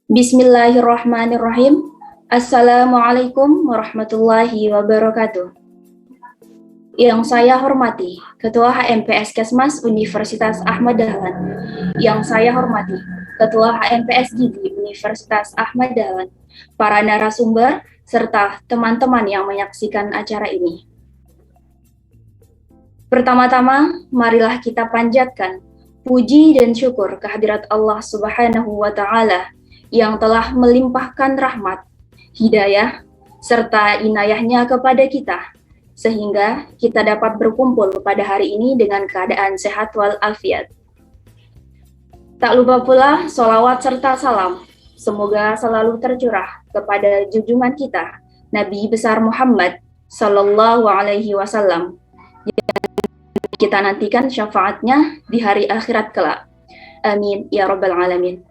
Bismillahirrahmanirrahim. Assalamualaikum warahmatullahi wabarakatuh. Yang saya hormati Ketua HMPS Kesmas Universitas Ahmad Dahlan. Yang saya hormati Ketua HMPS Gizi Universitas Ahmad Dahlan, para narasumber, serta teman-teman yang menyaksikan acara ini. Pertama-tama, marilah kita panjatkan puji dan syukur kehadirat Allah Subhanahu wa Ta'ala yang telah melimpahkan rahmat, hidayah, serta inayahnya kepada kita, sehingga kita dapat berkumpul pada hari ini dengan keadaan sehat walafiat. Tak lupa pula sholawat serta salam, semoga selalu tercurah kepada junjungan kita, Nabi besar Muhammad Sallallahu Alaihi Wasallam, yang kita nantikan syafaatnya di hari akhirat kelak. Amin ya Rabbal Alamin.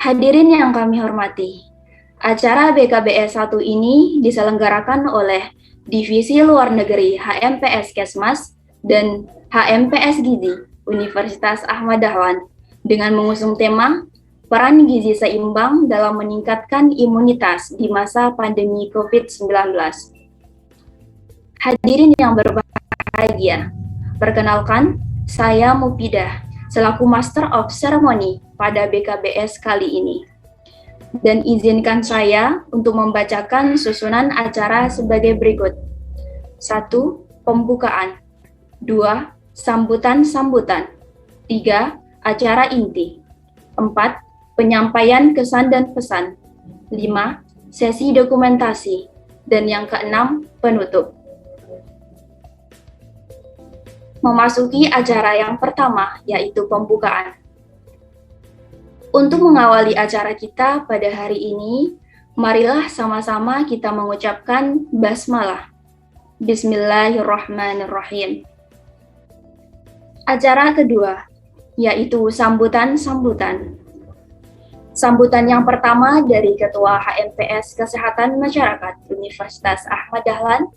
Hadirin yang kami hormati, acara BKBS 1 ini diselenggarakan oleh Divisi Luar Negeri HMPS Kesmas dan HMPS Gizi Universitas Ahmad Dahlan dengan mengusung tema Peran Gizi Seimbang dalam Meningkatkan Imunitas di Masa Pandemi COVID-19. Hadirin yang berbahagia, perkenalkan, saya Mufidah, selaku Master of Ceremony pada BKBS kali ini. Dan izinkan saya untuk membacakan susunan acara sebagai berikut. 1. Pembukaan. 2. Sambutan-sambutan. 3. Acara inti. 4. Penyampaian kesan dan pesan. 5. Sesi dokumentasi. Dan yang keenam, penutup. Memasuki acara yang pertama, yaitu pembukaan. Untuk mengawali acara kita pada hari ini, marilah sama-sama kita mengucapkan basmalah. Bismillahirrahmanirrahim. Acara kedua, yaitu sambutan-sambutan. Sambutan yang pertama dari Ketua HMPS Kesehatan Masyarakat Universitas Ahmad Dahlan,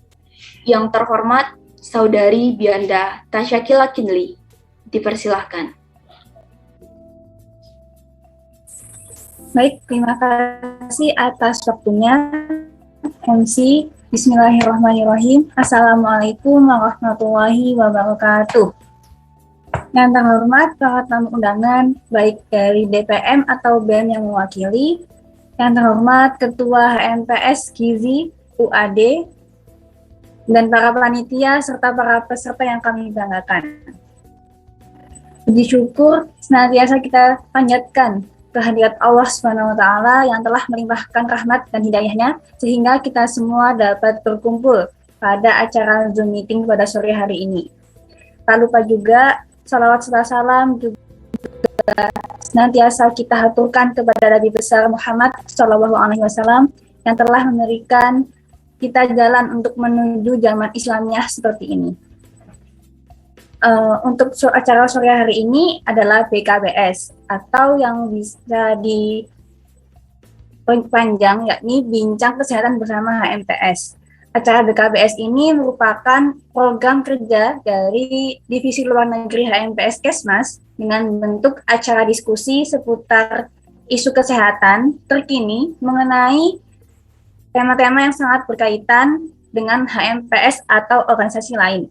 yang terhormat Saudari Bianda Tasyakila Kinli. Dipersilahkan. Baik, terima kasih atas waktunya. MC, Bismillahirrahmanirrahim. Assalamualaikum warahmatullahi wabarakatuh. Yang terhormat para tamu undangan, baik dari DPM atau BEM yang mewakili. Yang terhormat Ketua HMPS Gizi UAD, dan para panitia serta para peserta yang kami banggakan. Puji syukur senantiasa kita panjatkan kehadirat Allah Subhanahu wa Ta'ala yang telah melimpahkan rahmat dan hidayahnya sehingga kita semua dapat berkumpul pada acara Zoom meeting pada sore hari ini. Tak lupa juga salawat serta salam juga senantiasa kita haturkan kepada Nabi besar Muhammad Sallallahu Alaihi Wasallam yang telah memberikan kita jalan untuk menuju zaman Islamiyah seperti ini. Untuk acara sore hari ini adalah BKBS atau yang bisa dipanjang yakni Bincang Kesehatan Bersama HMPS. Acara BKBS ini merupakan program kerja dari Divisi Luar Negeri HMPS Kesmas dengan bentuk acara diskusi seputar isu kesehatan terkini mengenai tema-tema yang sangat berkaitan dengan HMPS atau organisasi lain.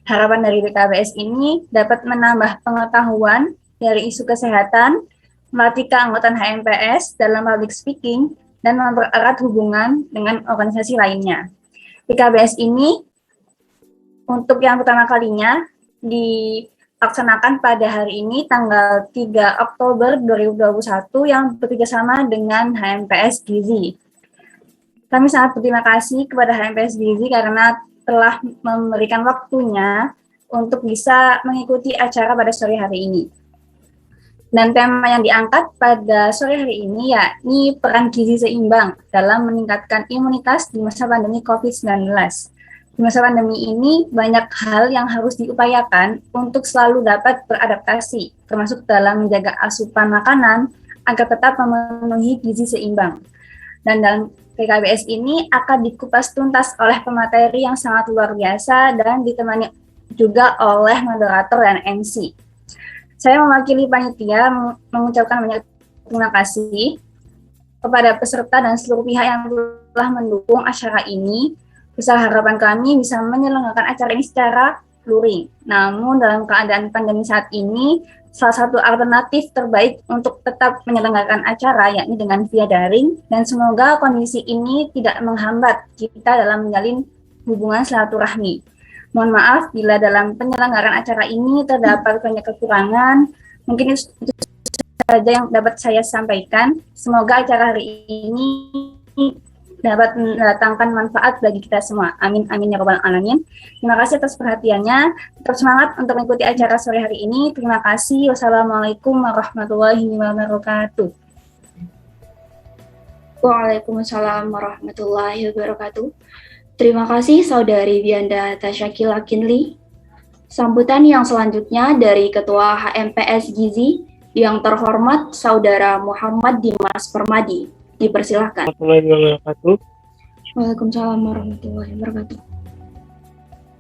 Harapan dari BKBS ini dapat menambah pengetahuan dari isu kesehatan, melatih keanggotaan HMPS dalam public speaking, dan mempererat hubungan dengan organisasi lainnya. BKBS ini untuk yang pertama kalinya dilaksanakan pada hari ini tanggal 3 Oktober 2021 yang bekerjasama dengan HMPS Gizi. Kami sangat berterima kasih kepada HMPS Gizi karena telah memberikan waktunya untuk bisa mengikuti acara pada sore hari ini. Dan tema yang diangkat pada sore hari ini yakni peran gizi seimbang dalam meningkatkan imunitas di masa pandemi COVID-19. Di masa pandemi ini banyak hal yang harus diupayakan untuk selalu dapat beradaptasi, termasuk dalam menjaga asupan makanan agar tetap memenuhi gizi seimbang. Dan dalam PKBS ini akan dikupas tuntas oleh pemateri yang sangat luar biasa dan ditemani juga oleh moderator dan MC. Saya mewakili panitia mengucapkan banyak terima kasih kepada peserta dan seluruh pihak yang telah mendukung acara ini. Besar harapan kami bisa menyelenggarakan acara ini secara luring. Namun dalam keadaan pandemi saat ini, salah satu alternatif terbaik untuk tetap menyelenggarakan acara yakni dengan via daring, dan semoga kondisi ini tidak menghambat kita dalam menjalin hubungan silaturahmi. Mohon maaf bila dalam penyelenggaraan acara ini terdapat banyak kekurangan. Mungkin itu saja yang dapat saya sampaikan. Semoga acara hari ini dapat mendatangkan manfaat bagi kita semua. Amin, amin ya rabbal alamin. Terima kasih atas perhatiannya. Tetap semangat untuk mengikuti acara sore hari ini. Terima kasih. Wassalamualaikum warahmatullahi wabarakatuh. Waalaikumsalam warahmatullahi wabarakatuh. Terima kasih Saudari Bianda Tasyakila Kinli. Sambutan yang selanjutnya dari Ketua HMPS Gizi yang terhormat Saudara Muhammad Dimas Permadi. Dipersilahkan. Warahmatullahi wabarakatuh. Waalaikumsalam warahmatullahi wabarakatuh.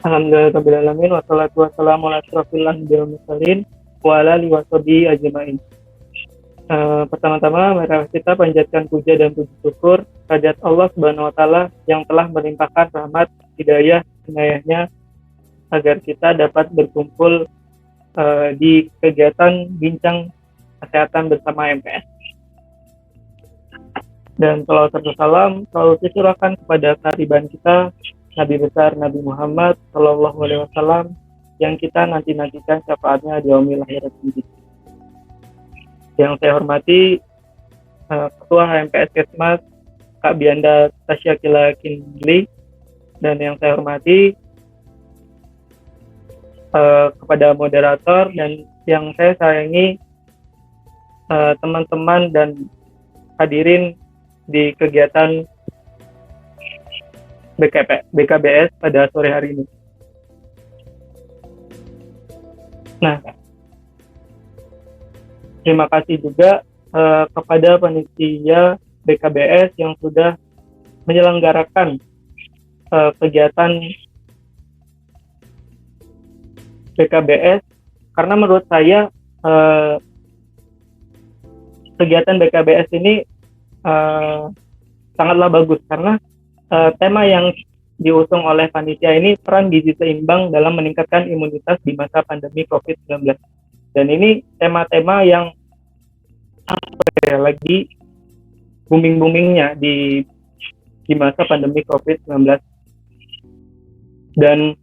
Alhamdulillahirabbil alamin wassalatu wassalamu ala asyrofil anbiya'i wal mursalin wa ala alihi washabihi ajmain. Pertama-tama mari kita panjatkan puja dan puji syukur kehadirat Allah Subhanahu wa taala yang telah melimpahkan rahmat, hidayah, inayahnya agar kita dapat berkumpul di kegiatan bincang kesehatan bersama MPS. Dan salawat serta salam selalu dicurahkan kepada kehadiran kita Nabi besar Nabi Muhammad Sallallahu Alaihi Wasallam yang kita nantikan syafaatnya di yaumil akhirat ini. Yang saya hormati Ketua HMPS Kesmas Kak Bianda Tasyakila Kinli, dan yang saya hormati kepada moderator dan yang saya sayangi teman-teman dan hadirin di kegiatan BKBS pada sore hari ini. Nah, terima kasih juga kepada panitia BKBS yang sudah menyelenggarakan kegiatan BKBS, karena menurut saya kegiatan BKBS ini sangatlah bagus karena tema yang diusung oleh panitia ini peran gizi seimbang dalam meningkatkan imunitas di masa pandemi COVID-19. Dan ini tema-tema yang lagi booming-boomingnya di masa pandemi COVID-19. Dan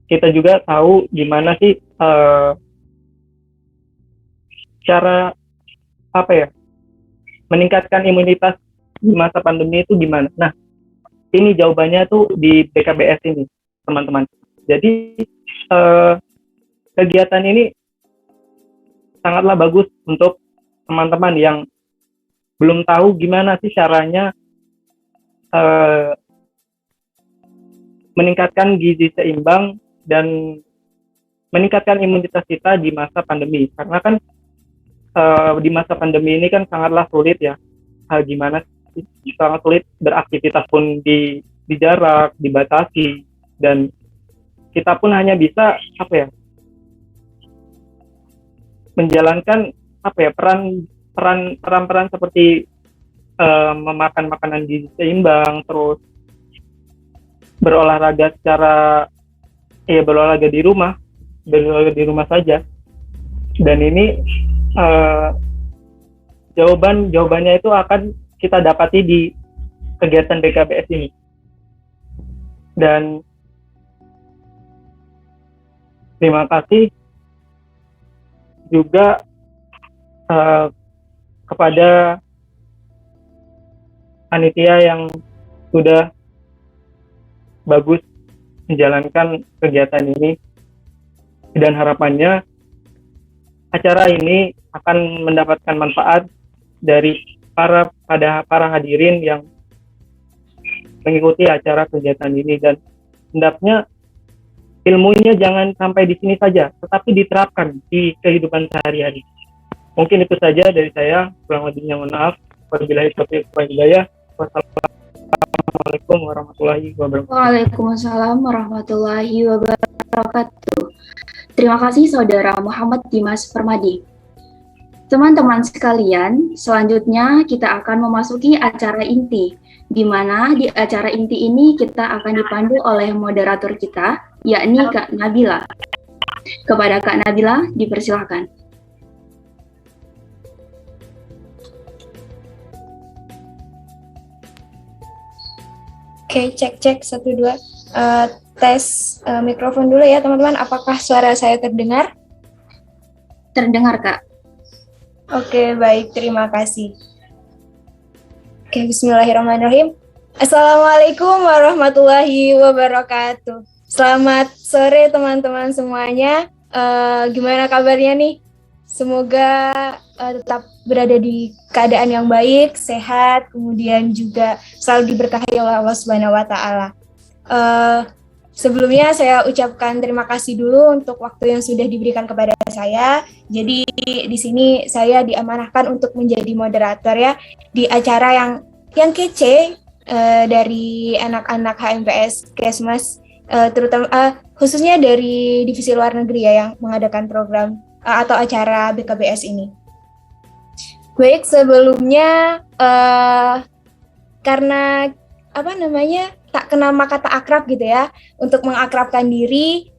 kita juga tahu gimana sih cara meningkatkan imunitas di masa pandemi itu gimana. Nah, ini jawabannya tuh di BKBS ini, teman-teman. Jadi kegiatan ini sangatlah bagus untuk teman-teman yang belum tahu gimana sih caranya meningkatkan gizi seimbang dan meningkatkan imunitas kita di masa pandemi. Karena kan di masa pandemi ini kan sangatlah sulit ya. Gimana sih? Sangat sulit beraktivitas pun dijarak, dibatasi, dan kita pun hanya bisa menjalankan peran seperti memakan makanan gizi seimbang, terus berolahraga berolahraga di rumah saja. Dan ini jawabannya itu akan kita dapati di kegiatan BKBS ini. Dan terima kasih juga kepada panitia yang sudah bagus menjalankan kegiatan ini, dan harapannya acara ini akan mendapatkan manfaat dari para hadirin yang mengikuti acara kegiatan ini, dan hendaknya ilmunya jangan sampai di sini saja, tetapi diterapkan di kehidupan sehari-hari. Mungkin itu saja dari saya, kurang lebihnya mohon maaf. Wabillahi taufiq wal hidayah. Wassalamualaikum warahmatullahi wabarakatuh. Waalaikumsalam warahmatullahi wabarakatuh. wabarakatuh. Terima kasih Saudara Muhammad Dimas Permadi. Teman-teman sekalian, selanjutnya kita akan memasuki acara inti, di mana di acara inti ini kita akan dipandu oleh moderator kita, yakni Kak Nabila. Kepada Kak Nabila, dipersilahkan. Oke, cek 1 2. Tes mikrofon dulu ya teman-teman. Apakah suara saya terdengar? Terdengar, Kak. Oke, baik. Terima kasih. Oke, bismillahirrahmanirrahim. Assalamualaikum warahmatullahi wabarakatuh. Selamat sore teman-teman semuanya. Gimana kabarnya nih? Semoga tetap berada di keadaan yang baik, sehat, kemudian juga selalu diberkahi oleh Allah Subhanahu wa Ta'ala. Sebelumnya saya ucapkan terima kasih dulu untuk waktu yang sudah diberikan kepada saya. Jadi di sini saya diamanahkan untuk menjadi moderator ya di acara yang kece dari anak-anak HMPS Kesmas, terutama khususnya dari divisi luar negeri ya yang mengadakan program atau acara BKBS ini. Baik, sebelumnya karena tak kenal maka tak akrab gitu ya. Untuk mengakrabkan diri,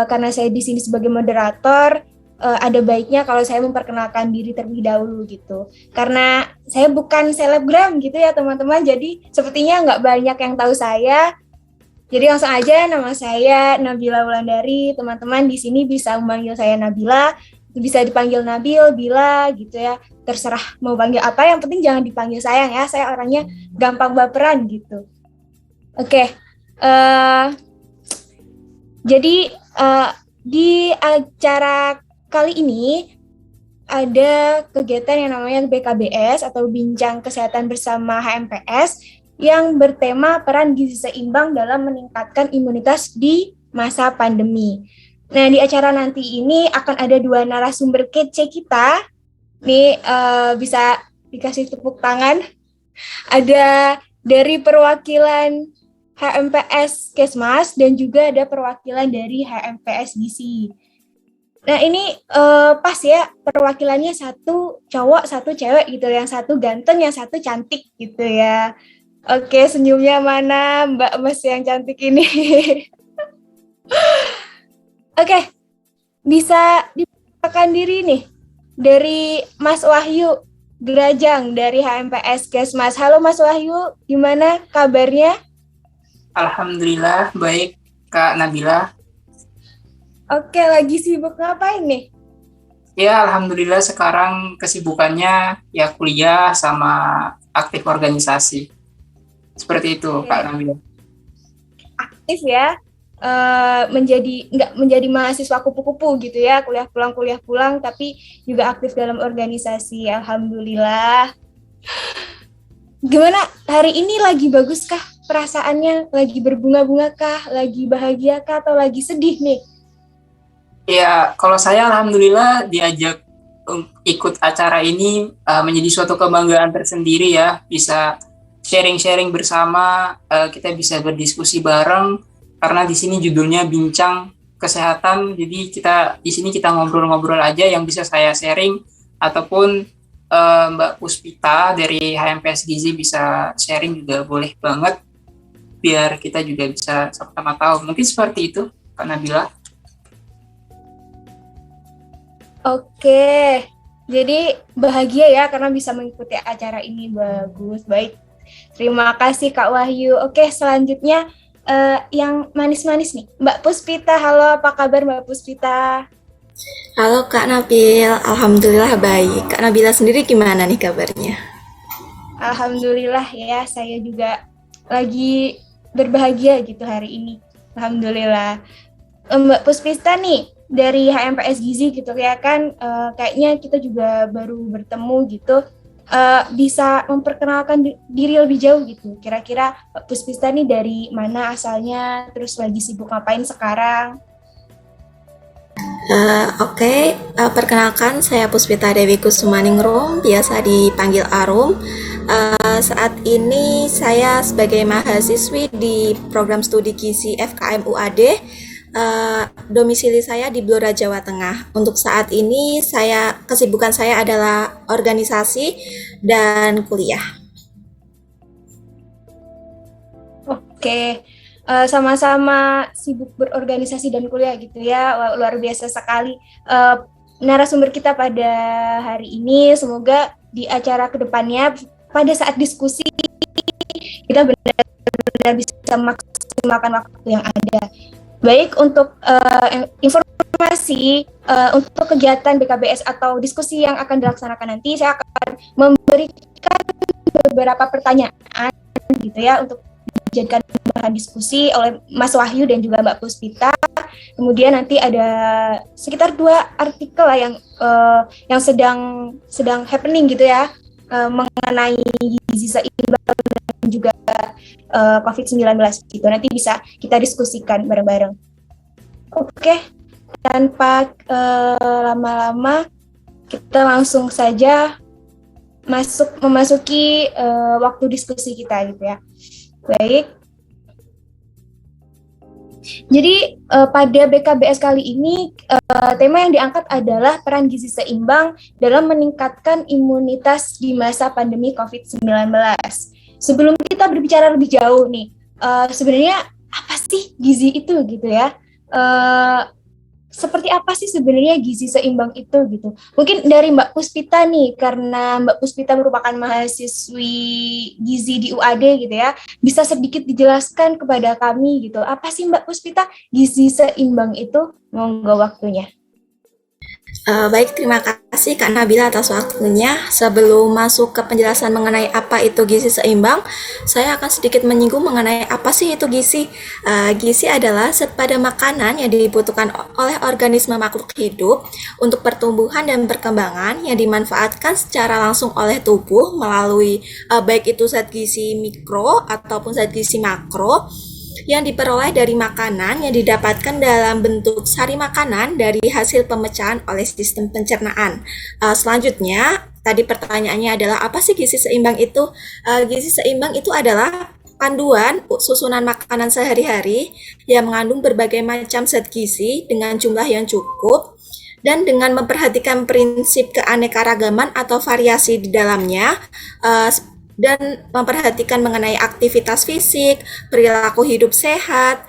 karena saya di sini sebagai moderator, ada baiknya kalau saya memperkenalkan diri terlebih dahulu gitu. Karena saya bukan selebgram gitu ya teman-teman, jadi sepertinya nggak banyak yang tahu saya. Jadi langsung aja, nama saya Nabila Wulandari. Teman-teman di sini bisa memanggil saya Nabila, bisa dipanggil Nabil, Bila gitu ya. Terserah mau panggil apa, yang penting jangan dipanggil sayang ya. Saya orangnya gampang baperan gitu. Oke, jadi di acara kali ini ada kegiatan yang namanya BKBS atau Bincang Kesehatan Bersama HMPS yang bertema peran gizi seimbang dalam meningkatkan imunitas di masa pandemi. Nah, di acara nanti ini akan ada 2 narasumber kece kita. Nih, bisa dikasih tepuk tangan. Ada dari perwakilan HMPS Kesmas dan juga ada perwakilan dari HMPS Gizi. Nah, ini pas ya, perwakilannya 1 cowok, 1 cewek gitu. Yang 1 ganteng, yang 1 cantik gitu ya. Oke, senyumnya mana Mbak Mas yang cantik ini? Oke, bisa diperkenalkan diri nih dari Mas Wahyu Gerajang dari HMPS Kesmas. Halo Mas Wahyu, gimana kabarnya? Alhamdulillah, baik Kak Nabila. Oke, lagi sibuk ngapain nih? Ya, Alhamdulillah sekarang kesibukannya ya kuliah sama aktif organisasi. Seperti itu, Oke. Kak Nabila. Aktif ya, nggak menjadi mahasiswa kupu-kupu gitu ya, kuliah pulang, tapi juga aktif dalam organisasi. Alhamdulillah. Gimana hari ini, lagi bagus kah perasaannya? Lagi berbunga-bunga kah? Lagi bahagia kah? Atau lagi sedih nih? Ya, kalau saya Alhamdulillah diajak ikut acara ini menjadi suatu kebanggaan tersendiri ya, bisa sharing-sharing bersama, kita bisa berdiskusi bareng, karena di sini judulnya Bincang Kesehatan, jadi di sini kita ngobrol-ngobrol aja, yang bisa saya sharing, ataupun Mbak Puspita dari HMPS Gizi bisa sharing juga boleh banget, biar kita juga bisa sama-sama tahu. Mungkin seperti itu, Kak Nabila. Oke, jadi bahagia ya karena bisa mengikuti acara ini. Bagus, baik. Terima kasih Kak Wahyu. Oke, selanjutnya yang manis-manis nih, Mbak Puspita. Halo, apa kabar Mbak Puspita? Halo Kak Nabil, Alhamdulillah baik. Kak Nabila sendiri gimana nih kabarnya? Alhamdulillah ya, saya juga lagi berbahagia gitu hari ini. Alhamdulillah. Mbak Puspita nih, dari HMPS Gizi gitu ya kan, kayaknya kita juga baru bertemu gitu. Bisa memperkenalkan diri lebih jauh gitu. Kira-kira Mbak Puspita nih dari mana asalnya, terus lagi sibuk ngapain sekarang? Oke, perkenalkan saya Puspita Dewi Kusumaningrum, biasa dipanggil Arum. Saat ini saya sebagai mahasiswi di program studi gizi FKM UAD Domisili saya di Blora, Jawa Tengah. Untuk saat ini kesibukan saya adalah organisasi dan kuliah. Oke, sama-sama sibuk berorganisasi dan kuliah gitu ya. Wah, luar biasa sekali narasumber kita pada hari ini. Semoga di acara kedepannya pada saat diskusi kita benar-benar bisa memaksimalkan waktu yang ada. Baik, untuk informasi untuk kegiatan BKBS atau diskusi yang akan dilaksanakan nanti, saya akan memberikan beberapa pertanyaan gitu ya untuk dijadikan bahan diskusi oleh Mas Wahyu dan juga Mbak Puspita. Kemudian nanti ada sekitar 2 artikel lah yang sedang happening gitu ya, mengenai gizi seimbang dan juga COVID-19 gitu. Nanti bisa kita diskusikan bareng-bareng. Oke, tanpa lama-lama kita langsung saja memasuki waktu diskusi kita gitu ya. Baik. Jadi pada BKBS kali ini tema yang diangkat adalah peran gizi seimbang dalam meningkatkan imunitas di masa pandemi COVID-19. Sebelum kita berbicara lebih jauh nih, sebenarnya apa sih gizi itu gitu ya? Seperti apa sih sebenarnya gizi seimbang itu gitu? Mungkin dari Mbak Puspita nih, karena Mbak Puspita merupakan mahasiswi gizi di UAD gitu ya, bisa sedikit dijelaskan kepada kami gitu, apa sih Mbak Puspita gizi seimbang itu? Monggo waktunya. Baik, terima kasih Kak Nabila atas waktunya. Sebelum masuk ke penjelasan mengenai apa itu gizi seimbang, saya akan sedikit menyinggung mengenai apa sih itu gizi. Gizi adalah zat pada makanan yang dibutuhkan oleh organisme makhluk hidup untuk pertumbuhan dan perkembangan yang dimanfaatkan secara langsung oleh tubuh melalui baik itu zat gizi mikro ataupun zat gizi makro yang diperoleh dari makanan yang didapatkan dalam bentuk sari makanan dari hasil pemecahan oleh sistem pencernaan. Selanjutnya, tadi pertanyaannya adalah apa sih gizi seimbang itu? Gizi seimbang itu adalah panduan susunan makanan sehari-hari yang mengandung berbagai macam zat gizi dengan jumlah yang cukup dan dengan memperhatikan prinsip keanekaragaman atau variasi di dalamnya, dan memperhatikan mengenai aktivitas fisik, perilaku hidup sehat,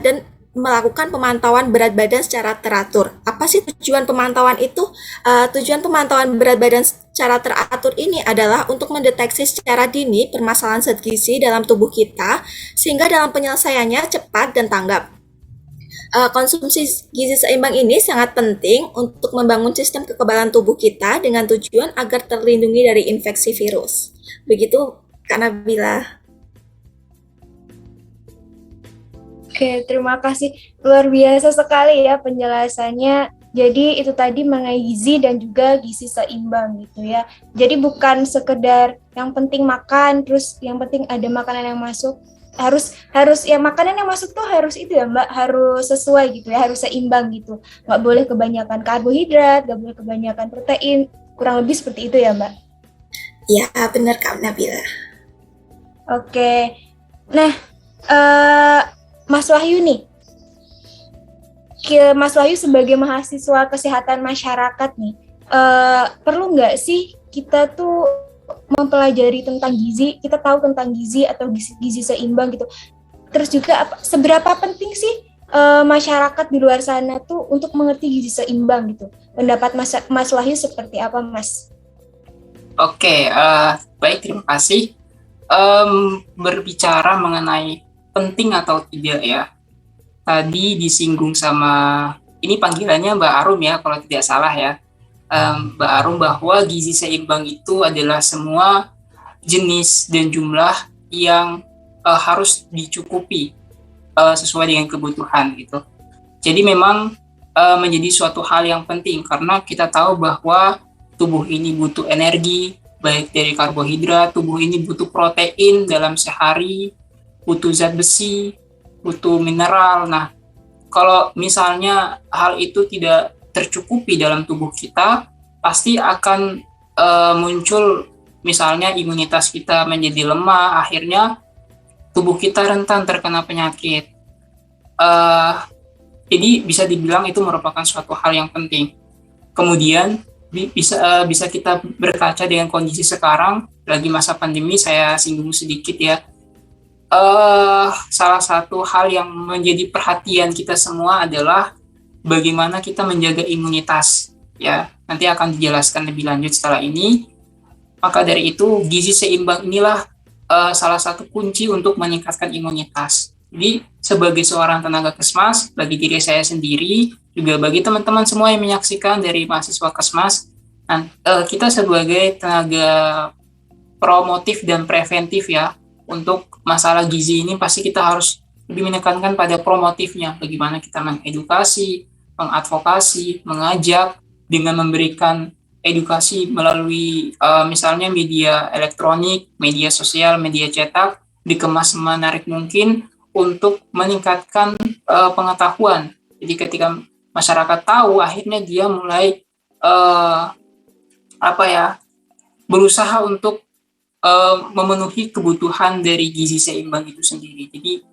dan melakukan pemantauan berat badan secara teratur. Apa sih tujuan pemantauan itu? Tujuan pemantauan berat badan secara teratur ini adalah untuk mendeteksi secara dini permasalahan zat gizi dalam tubuh kita, sehingga dalam penyelesaiannya cepat dan tanggap. Konsumsi gizi seimbang ini sangat penting untuk membangun sistem kekebalan tubuh kita dengan tujuan agar terlindungi dari infeksi virus. Begitu Kak Nabila. Oke, terima kasih. Luar biasa sekali ya penjelasannya. Jadi itu tadi mengenai gizi dan juga gizi seimbang gitu ya. Jadi bukan sekedar yang penting makan, terus yang penting ada makanan yang masuk. Harus ya, makanan yang masuk tuh harus itu ya Mbak, harus sesuai gitu ya, harus seimbang gitu. Nggak boleh kebanyakan karbohidrat, nggak boleh kebanyakan protein, kurang lebih seperti itu ya Mbak. Ya, benar Kak Nabila. Oke. Nah, Mas Wahyu nih. Mas Wahyu sebagai mahasiswa kesehatan masyarakat nih, perlu nggak sih kita tuh mempelajari tentang gizi, kita tahu tentang gizi atau gizi seimbang gitu. Terus juga seberapa penting sih masyarakat di luar sana tuh untuk mengerti gizi seimbang gitu. Pendapat Mas Wahyu seperti apa, Mas? Oke, baik, terima kasih. Berbicara mengenai penting atau tidak ya, tadi disinggung sama, ini panggilannya Mbak Arum ya, kalau tidak salah ya, Mbak Arum, bahwa gizi seimbang itu adalah semua jenis dan jumlah yang harus dicukupi sesuai dengan kebutuhan gitu. Jadi memang menjadi suatu hal yang penting karena kita tahu bahwa tubuh ini butuh energi, baik dari karbohidrat, tubuh ini butuh protein dalam sehari, butuh zat besi, butuh mineral. Nah, kalau misalnya hal itu tidak tercukupi dalam tubuh kita, pasti akan muncul misalnya imunitas kita menjadi lemah, akhirnya tubuh kita rentan terkena penyakit. Jadi bisa dibilang itu merupakan suatu hal yang penting. Kemudian bisa kita berkaca dengan kondisi sekarang, lagi masa pandemi, saya singgung sedikit ya. Salah satu hal yang menjadi perhatian kita semua adalah bagaimana kita menjaga imunitas. Ya, nanti akan dijelaskan lebih lanjut setelah ini. Maka dari itu, gizi seimbang inilah salah satu kunci untuk meningkatkan imunitas. Jadi, sebagai seorang tenaga Kesmas, bagi diri saya sendiri, juga bagi teman-teman semua yang menyaksikan dari mahasiswa Kesmas, kita sebagai tenaga promotif dan preventif ya, untuk masalah gizi ini pasti kita harus lebih menekankan pada promotifnya, bagaimana kita mengedukasi, mengadvokasi, mengajak dengan memberikan edukasi melalui misalnya media elektronik, media sosial, media cetak, dikemas semenarik mungkin untuk meningkatkan pengetahuan. Jadi ketika masyarakat tahu, akhirnya dia mulai berusaha untuk memenuhi kebutuhan dari gizi seimbang itu sendiri. Jadi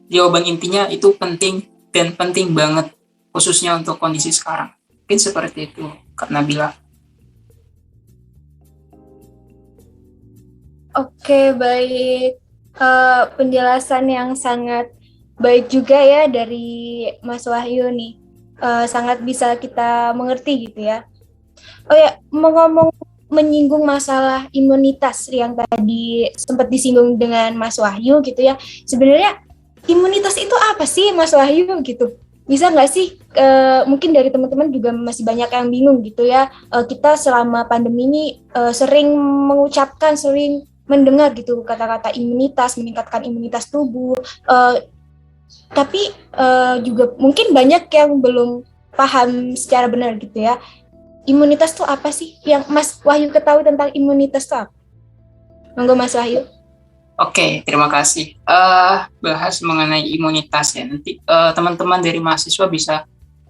jawaban intinya itu penting dan penting banget, khususnya untuk kondisi sekarang. Mungkin seperti itu, Kak Nabila. Oke, baik. Penjelasan yang sangat baik juga ya dari Mas Wahyu nih. Sangat bisa kita mengerti gitu ya. Oh ya, menyinggung masalah imunitas yang tadi sempat disinggung dengan Mas Wahyu gitu ya. Sebenarnya imunitas itu apa sih Mas Wahyu gitu? Bisa nggak sih, mungkin dari teman-teman juga masih banyak yang bingung gitu ya. Kita selama pandemi ini sering mendengar gitu kata-kata imunitas, meningkatkan imunitas tubuh. Tapi juga mungkin banyak yang belum paham secara benar gitu ya. Imunitas itu apa sih? Yang Mas Wahyu ketahui tentang imunitas itu apa? Monggo Mas Wahyu. Oke, terima kasih. Bahas mengenai imunitas ya. Nanti teman-teman dari mahasiswa bisa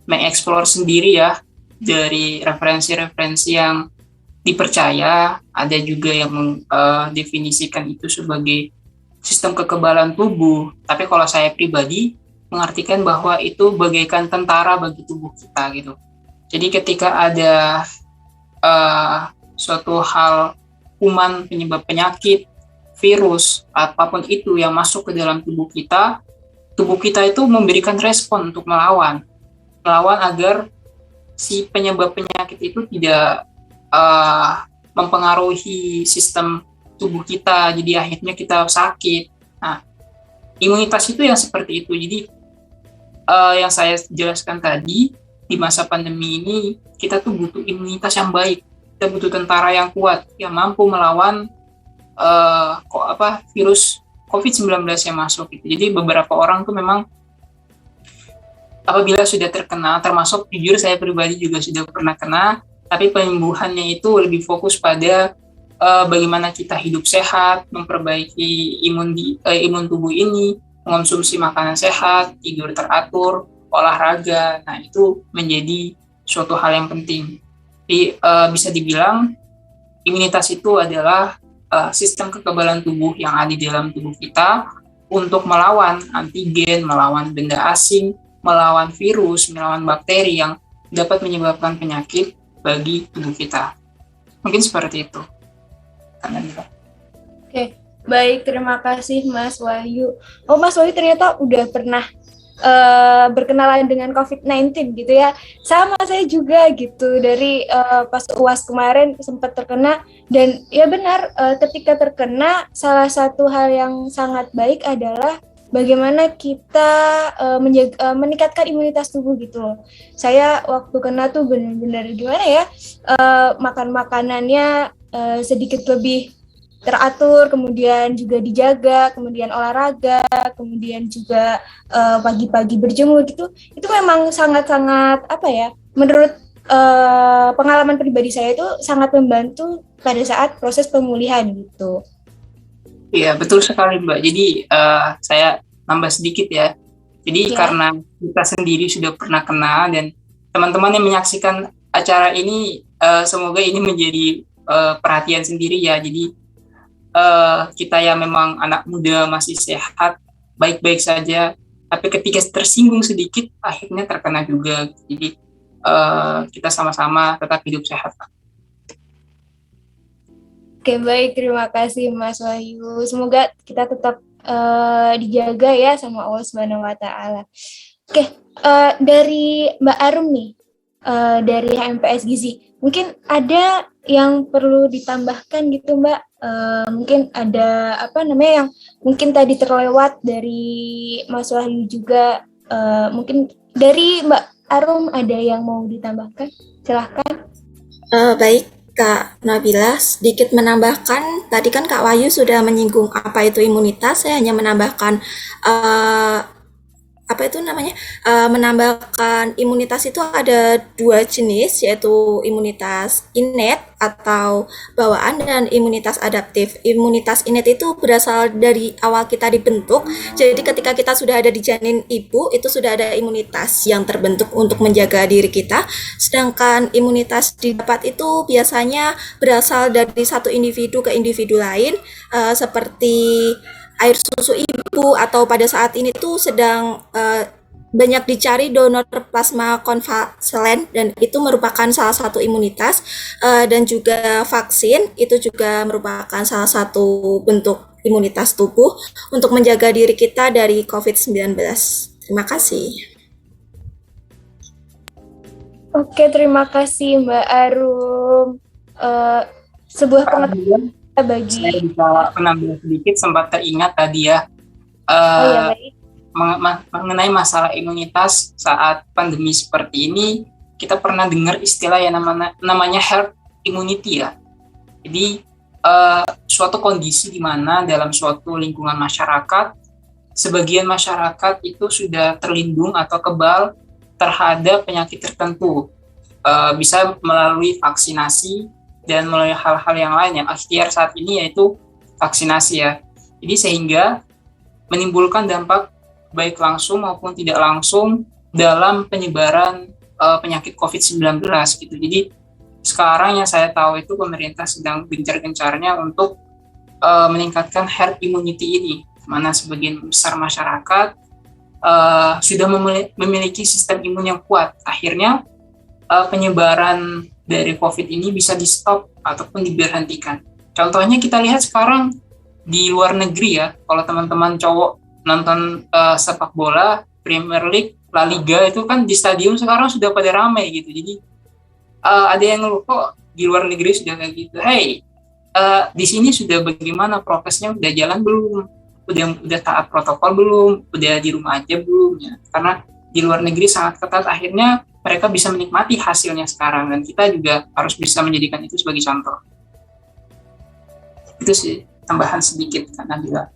mengeksplor sendiri ya, dari referensi-referensi yang dipercaya. Ada juga yang mendefinisikan itu sebagai sistem kekebalan tubuh. Tapi kalau saya pribadi mengartikan bahwa itu bagaikan tentara bagi tubuh kita gitu. Jadi ketika ada suatu hal, kuman, penyebab penyakit, virus, apapun itu yang masuk ke dalam tubuh kita itu memberikan respon untuk melawan agar si penyebab penyakit itu tidak mempengaruhi sistem tubuh kita, jadi akhirnya kita sakit. Nah, imunitas itu yang seperti itu. Jadi yang saya jelaskan tadi, di masa pandemi ini kita tuh butuh imunitas yang baik, kita butuh tentara yang kuat yang mampu melawan virus COVID-19 yang masuk gitu. Jadi beberapa orang tuh memang apabila sudah terkena, termasuk jujur saya pribadi juga sudah pernah kena, tapi penyembuhannya itu lebih fokus pada bagaimana kita hidup sehat, memperbaiki imun tubuh ini, mengonsumsi makanan sehat, tidur teratur, olahraga. Nah, itu menjadi suatu hal yang penting. Jadi bisa dibilang imunitas itu adalah sistem kekebalan tubuh yang ada di dalam tubuh kita untuk melawan antigen, melawan benda asing, melawan virus, melawan bakteri yang dapat menyebabkan penyakit bagi tubuh kita. Mungkin seperti itu. Oke, baik, terima kasih Mas Wahyu. Oh, Mas Wahyu ternyata udah pernah berkenalan dengan COVID-19 gitu ya. Sama saya juga gitu, dari pas UAS kemarin sempat terkena, dan ya benar, ketika terkena salah satu hal yang sangat baik adalah bagaimana kita meningkatkan imunitas tubuh gitu loh. Saya waktu kena tuh benar-benar gimana ya, makan makanannya sedikit lebih teratur, kemudian juga dijaga, kemudian olahraga, kemudian juga pagi-pagi berjemur gitu. Itu memang sangat-sangat menurut pengalaman pribadi saya itu sangat membantu pada saat proses pemulihan gitu. Iya, betul sekali Mbak. Jadi saya nambah sedikit ya. Jadi karena kita sendiri sudah pernah kena, dan teman-teman yang menyaksikan acara ini semoga ini menjadi perhatian sendiri ya. Jadi kita yang memang anak muda masih sehat, baik-baik saja, tapi ketika tersinggung sedikit akhirnya terkena juga. Jadi kita sama-sama tetap hidup sehat. Oke, baik. Terima kasih Mas Wahyu. Semoga kita tetap dijaga ya sama Allah Subhanahu wa Ta'ala. Oke, dari Mbak Arum nih, dari HMPS Gizi, mungkin ada yang perlu ditambahkan gitu Mbak? Mungkin ada yang mungkin tadi terlewat dari Mas Wahyu juga, mungkin dari Mbak Arum ada yang mau ditambahkan? Silahkan. Baik, Kak Nabila, sedikit menambahkan, tadi kan Kak Wahyu sudah menyinggung apa itu imunitas, saya hanya menambahkan menambahkan imunitas itu ada 2 jenis, yaitu imunitas innate atau bawaan dan imunitas adaptif. Imunitas innate itu berasal dari awal kita dibentuk, jadi ketika kita sudah ada di janin ibu, itu sudah ada imunitas yang terbentuk untuk menjaga diri kita, sedangkan imunitas didapat itu biasanya berasal dari satu individu ke individu lain, seperti air susu ibu, atau pada saat ini tuh sedang banyak dicari donor plasma konvalesen, dan itu merupakan salah satu imunitas, dan juga vaksin itu juga merupakan salah satu bentuk imunitas tubuh untuk menjaga diri kita dari COVID-19. Terima kasih. Oke, terima kasih Mbak Arum. Sebuah pengetahuan bagi saya bisa menambah sedikit, sempat teringat tadi ya mengenai masalah imunitas saat pandemi seperti ini. Kita pernah dengar istilah yang namanya herd immunity ya. Jadi suatu kondisi di mana dalam suatu lingkungan masyarakat, sebagian masyarakat itu sudah terlindung atau kebal terhadap penyakit tertentu, bisa melalui vaksinasi dan melalui hal-hal yang lain yang ikhtiar saat ini, yaitu vaksinasi ya. Jadi sehingga menimbulkan dampak baik langsung maupun tidak langsung dalam penyebaran penyakit COVID-19 gitu. Jadi sekarang yang saya tahu itu pemerintah sedang gencar-gencarnya untuk meningkatkan herd immunity ini, mana sebagian besar masyarakat sudah memiliki sistem imun yang kuat. Akhirnya penyebaran dari COVID ini bisa di-stop ataupun diberhentikan. Contohnya kita lihat sekarang di luar negeri ya, kalau teman-teman cowok nonton sepak bola, Premier League, La Liga itu kan di stadion sekarang sudah pada ramai gitu. Jadi ada yang ngeluh, kok di luar negeri sudah kayak gitu. Hey, di sini sudah bagaimana, prokesnya udah jalan belum? Udah taat protokol belum? Udah di rumah aja belum ya? Karena di luar negeri sangat ketat, akhirnya mereka bisa menikmati hasilnya sekarang, dan kita juga harus bisa menjadikan itu sebagai contoh. Itu sih tambahan sedikit Kak Nabila.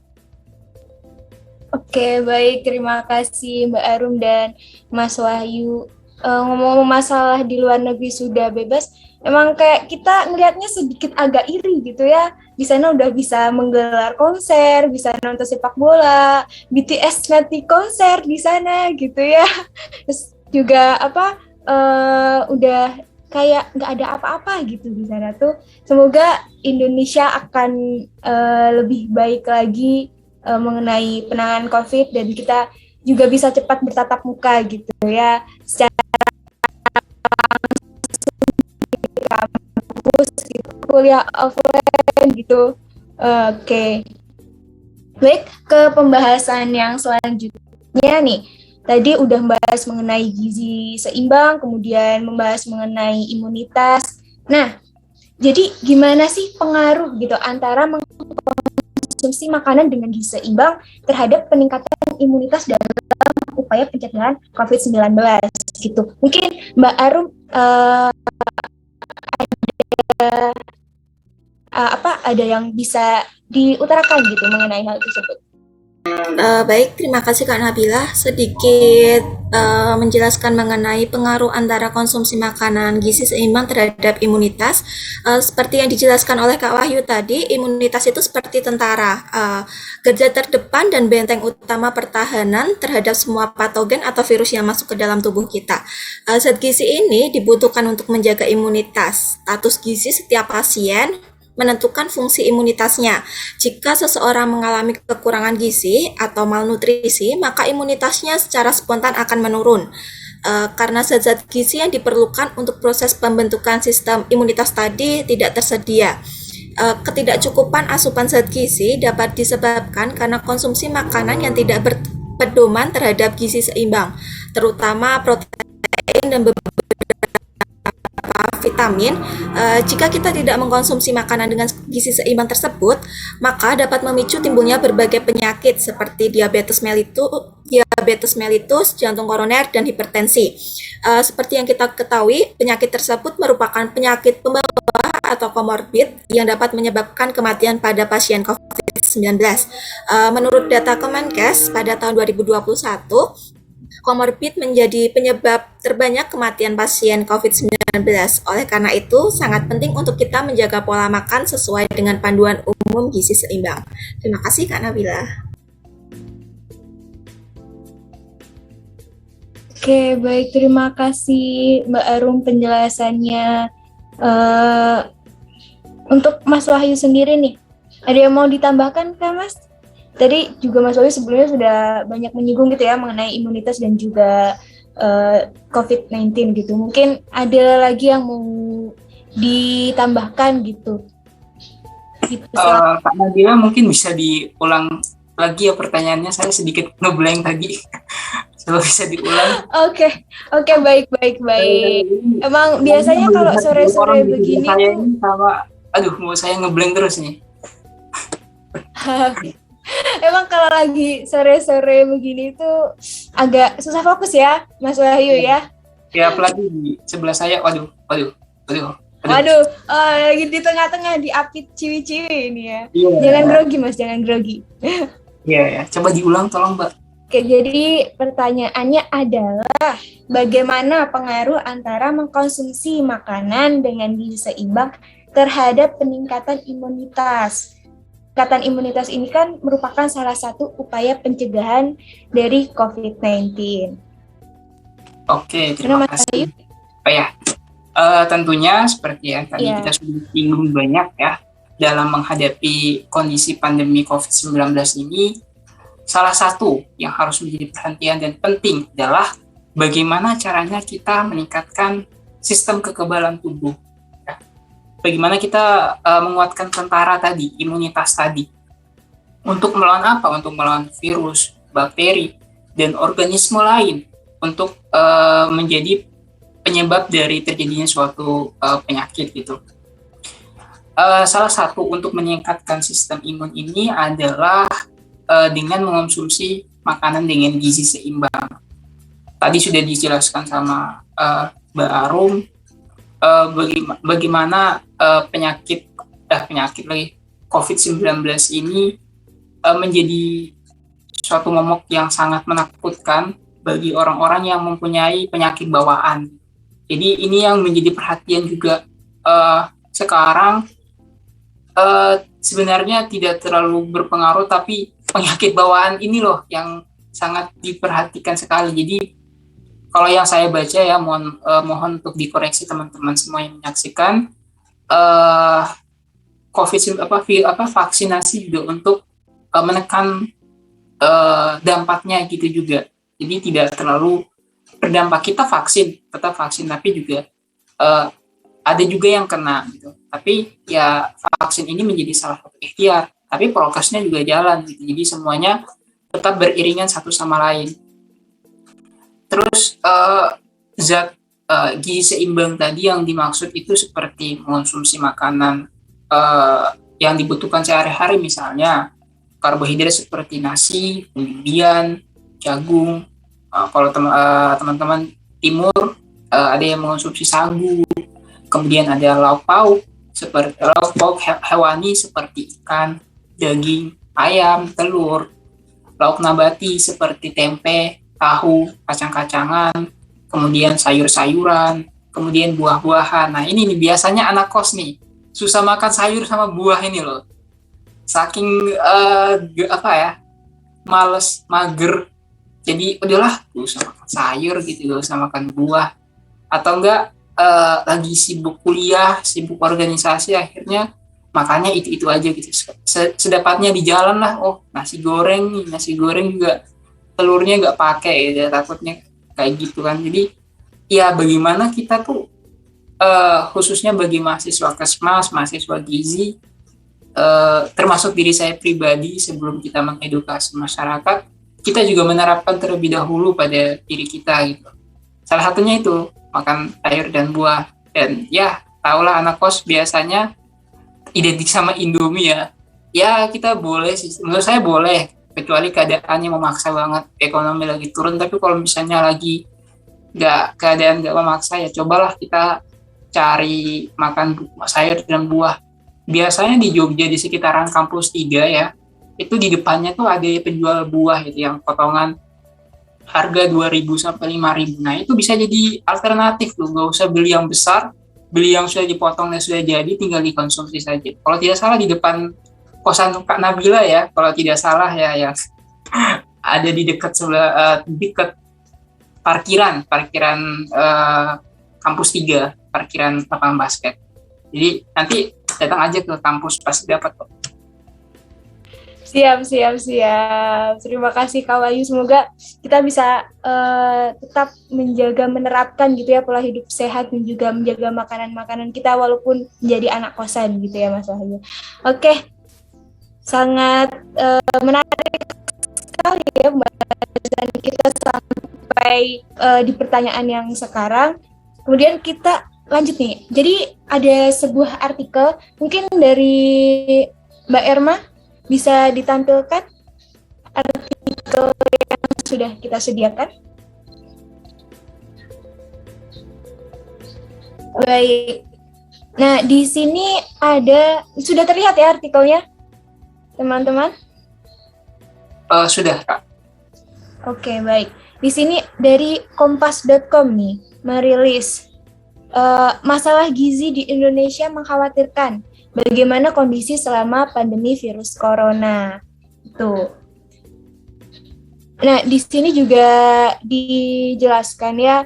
Oke, baik. Terima kasih Mbak Arum dan Mas Wahyu. Ngomong-ngomong masalah di luar negeri sudah bebas, emang kayak kita ngelihatnya sedikit agak iri gitu ya. Di sana udah bisa menggelar konser, bisa nonton sepak bola, BTS nanti konser di sana gitu ya. Terus juga udah kayak nggak ada apa-apa gitu di sana tuh. Semoga Indonesia akan lebih baik lagi mengenai penanganan COVID, dan kita juga bisa cepat bertatap muka gitu ya, secara kampus gitu, kuliah offline gitu. Oke. Baik, ke pembahasan yang selanjutnya nih. Tadi udah membahas mengenai gizi seimbang, kemudian membahas mengenai imunitas. Nah, jadi gimana sih pengaruh gitu antara mengkonsumsi makanan dengan gizi seimbang terhadap peningkatan imunitas dalam upaya pencegahan COVID-19 gitu. Mungkin Mbak Arum ada yang bisa diutarakan gitu mengenai hal tersebut? Baik, terima kasih Kak Nabila. Sedikit menjelaskan mengenai pengaruh antara konsumsi makanan gizi seimbang terhadap imunitas. Seperti yang dijelaskan oleh Kak Wahyu tadi, imunitas itu seperti tentara, garda terdepan dan benteng utama pertahanan terhadap semua patogen atau virus yang masuk ke dalam tubuh kita. Zat gizi ini dibutuhkan untuk menjaga imunitas. Status gizi setiap pasien menentukan fungsi imunitasnya. Jika seseorang mengalami kekurangan gizi atau malnutrisi, maka imunitasnya secara spontan akan menurun. Karena zat-zat gizi yang diperlukan untuk proses pembentukan sistem imunitas tadi tidak tersedia. Ketidakcukupan asupan zat gizi dapat disebabkan karena konsumsi makanan yang tidak berpedoman terhadap gizi seimbang, terutama protein dan vitamin. Jika kita tidak mengkonsumsi makanan dengan gizi seimbang tersebut, maka dapat memicu timbulnya berbagai penyakit seperti diabetes mellitus, jantung koroner, dan hipertensi. Seperti yang kita ketahui, penyakit tersebut merupakan penyakit pembawa atau komorbid yang dapat menyebabkan kematian pada pasien COVID-19. Menurut data Kemenkes pada tahun 2021, komorbid menjadi penyebab terbanyak kematian pasien COVID-19. Oleh karena itu, sangat penting untuk kita menjaga pola makan sesuai dengan panduan umum gizi seimbang. Terima kasih Kak Nabila. Oke, baik. Terima kasih Mbak Arum penjelasannya. Untuk Mas Wahyu sendiri nih, ada yang mau ditambahkan Kak Mas? Tadi juga Mas Wahyu sebelumnya sudah banyak menyinggung gitu ya mengenai imunitas dan juga COVID-19 gitu. Mungkin ada lagi yang mau ditambahkan gitu. Kak Nabila mungkin bisa diulang lagi ya pertanyaannya, saya sedikit ngeblank tadi. Coba bisa diulang. Oke, baik. Emang biasanya kalau sore-sore begini saya ini mau saya ngeblank terus nih. Emang kalau lagi sore-sore begini tuh agak susah fokus ya, Mas Wahyu ya? Ya, apalagi di sebelah saya, waduh. Lagi di tengah-tengah diapit ciwi-ciwi ini ya. Yeah. Jangan grogi Mas, jangan grogi. Iya, coba diulang tolong Mbak. Oke, jadi pertanyaannya adalah bagaimana pengaruh antara mengkonsumsi makanan dengan gizi seimbang terhadap peningkatan imunitas? Peningkatan imunitas ini kan merupakan salah satu upaya pencegahan dari COVID-19. Oke, terima kasih. Tentunya seperti yang tadi kita sudah singgung banyak ya, dalam menghadapi kondisi pandemi COVID-19 ini, salah satu yang harus menjadi perhatian dan penting adalah bagaimana caranya kita meningkatkan sistem kekebalan tubuh. Bagaimana kita menguatkan tentara tadi, imunitas tadi. Untuk melawan apa? Untuk melawan virus, bakteri, dan organisme lain. Untuk menjadi penyebab dari terjadinya suatu penyakit gitu. Salah satu untuk meningkatkan sistem imun ini adalah dengan mengonsumsi makanan dengan gizi seimbang. Tadi sudah dijelaskan sama Mbak Arum, bagaimana penyakit lagi COVID-19 ini menjadi suatu momok yang sangat menakutkan bagi orang-orang yang mempunyai penyakit bawaan. Jadi ini yang menjadi perhatian juga sekarang. Sebenarnya tidak terlalu berpengaruh, tapi penyakit bawaan ini loh yang sangat diperhatikan sekali. Jadi kalau yang saya baca ya, mohon untuk dikoreksi teman-teman semua yang menyaksikan, vaksinasi juga untuk menekan dampaknya gitu juga. Jadi tidak terlalu berdampak. Kita tetap vaksin, tapi juga ada juga yang kena gitu. Tapi ya vaksin ini menjadi salah satu ikhtiar, tapi prokesnya juga jalan gitu. Jadi semuanya tetap beriringan satu sama lain. Terus zat gizi seimbang tadi yang dimaksud itu seperti mengonsumsi makanan yang dibutuhkan sehari-hari, misalnya karbohidrat seperti nasi, umbi-umbian, jagung. Kalau teman-teman timur ada yang mengonsumsi sagu. Kemudian ada lauk pauk hewani seperti ikan, daging, ayam, telur. Lauk nabati seperti tempe, tahu, kacang-kacangan, kemudian sayur-sayuran, kemudian buah-buahan. Nah ini nih biasanya anak kos nih susah makan sayur sama buah ini loh. Saking males, mager. Jadi udahlah, gak usah makan sayur gitu, gak usah makan buah. Atau enggak lagi sibuk kuliah, sibuk organisasi, akhirnya makannya itu aja gitu, sedapatnya di jalan lah. Oh, nasi goreng juga telurnya nggak pakai gitu, takutnya kayak gitu kan. Jadi ya bagaimana kita tuh khususnya bagi mahasiswa Kesmas, mahasiswa gizi, termasuk diri saya pribadi, sebelum kita mengedukasi masyarakat, kita juga menerapkan terlebih dahulu pada diri kita gitu. Salah satunya itu makan sayur dan buah. Dan ya tahulah anak kos biasanya identik sama Indomie ya. Ya kita boleh sih, menurut saya boleh, kecuali keadaannya memaksa banget, ekonomi lagi turun. Tapi kalau misalnya lagi keadaan nggak memaksa, ya cobalah kita cari makan sayur dan buah. Biasanya di Jogja di sekitaran kampus 3 ya, itu di depannya tuh ada penjual buah gitu yang potongan harga 2.000 sampai 5.000. Nah, itu bisa jadi alternatif tuh, nggak usah beli yang besar, beli yang sudah dipotong dan sudah jadi, tinggal dikonsumsi saja. Kalau tidak salah di depan kosan Kak Nabila ya, kalau tidak salah ya, yang ada di dekat dekat parkiran kampus 3, parkiran lapangan basket. Jadi nanti datang aja ke kampus, pasti dapat kok. Siap. Terima kasih Kak Wahyu. Semoga kita bisa tetap menerapkan gitu ya pola hidup sehat dan juga menjaga makanan-makanan kita walaupun menjadi anak kosan gitu ya Mas Wahyu. Oke, sangat menarik sekali ya pembahasan kita sampai di pertanyaan yang sekarang. Kemudian kita lanjut nih. Jadi ada sebuah artikel mungkin dari Mbak Erma, bisa ditampilkan artikel yang sudah kita sediakan. Baik. Nah, di sini sudah terlihat ya artikelnya, teman-teman? Sudah, Kak. Oke, baik. Di sini dari kompas.com nih, merilis masalah gizi di Indonesia mengkhawatirkan. Bagaimana kondisi selama pandemi virus corona itu. Nah, di sini juga dijelaskan ya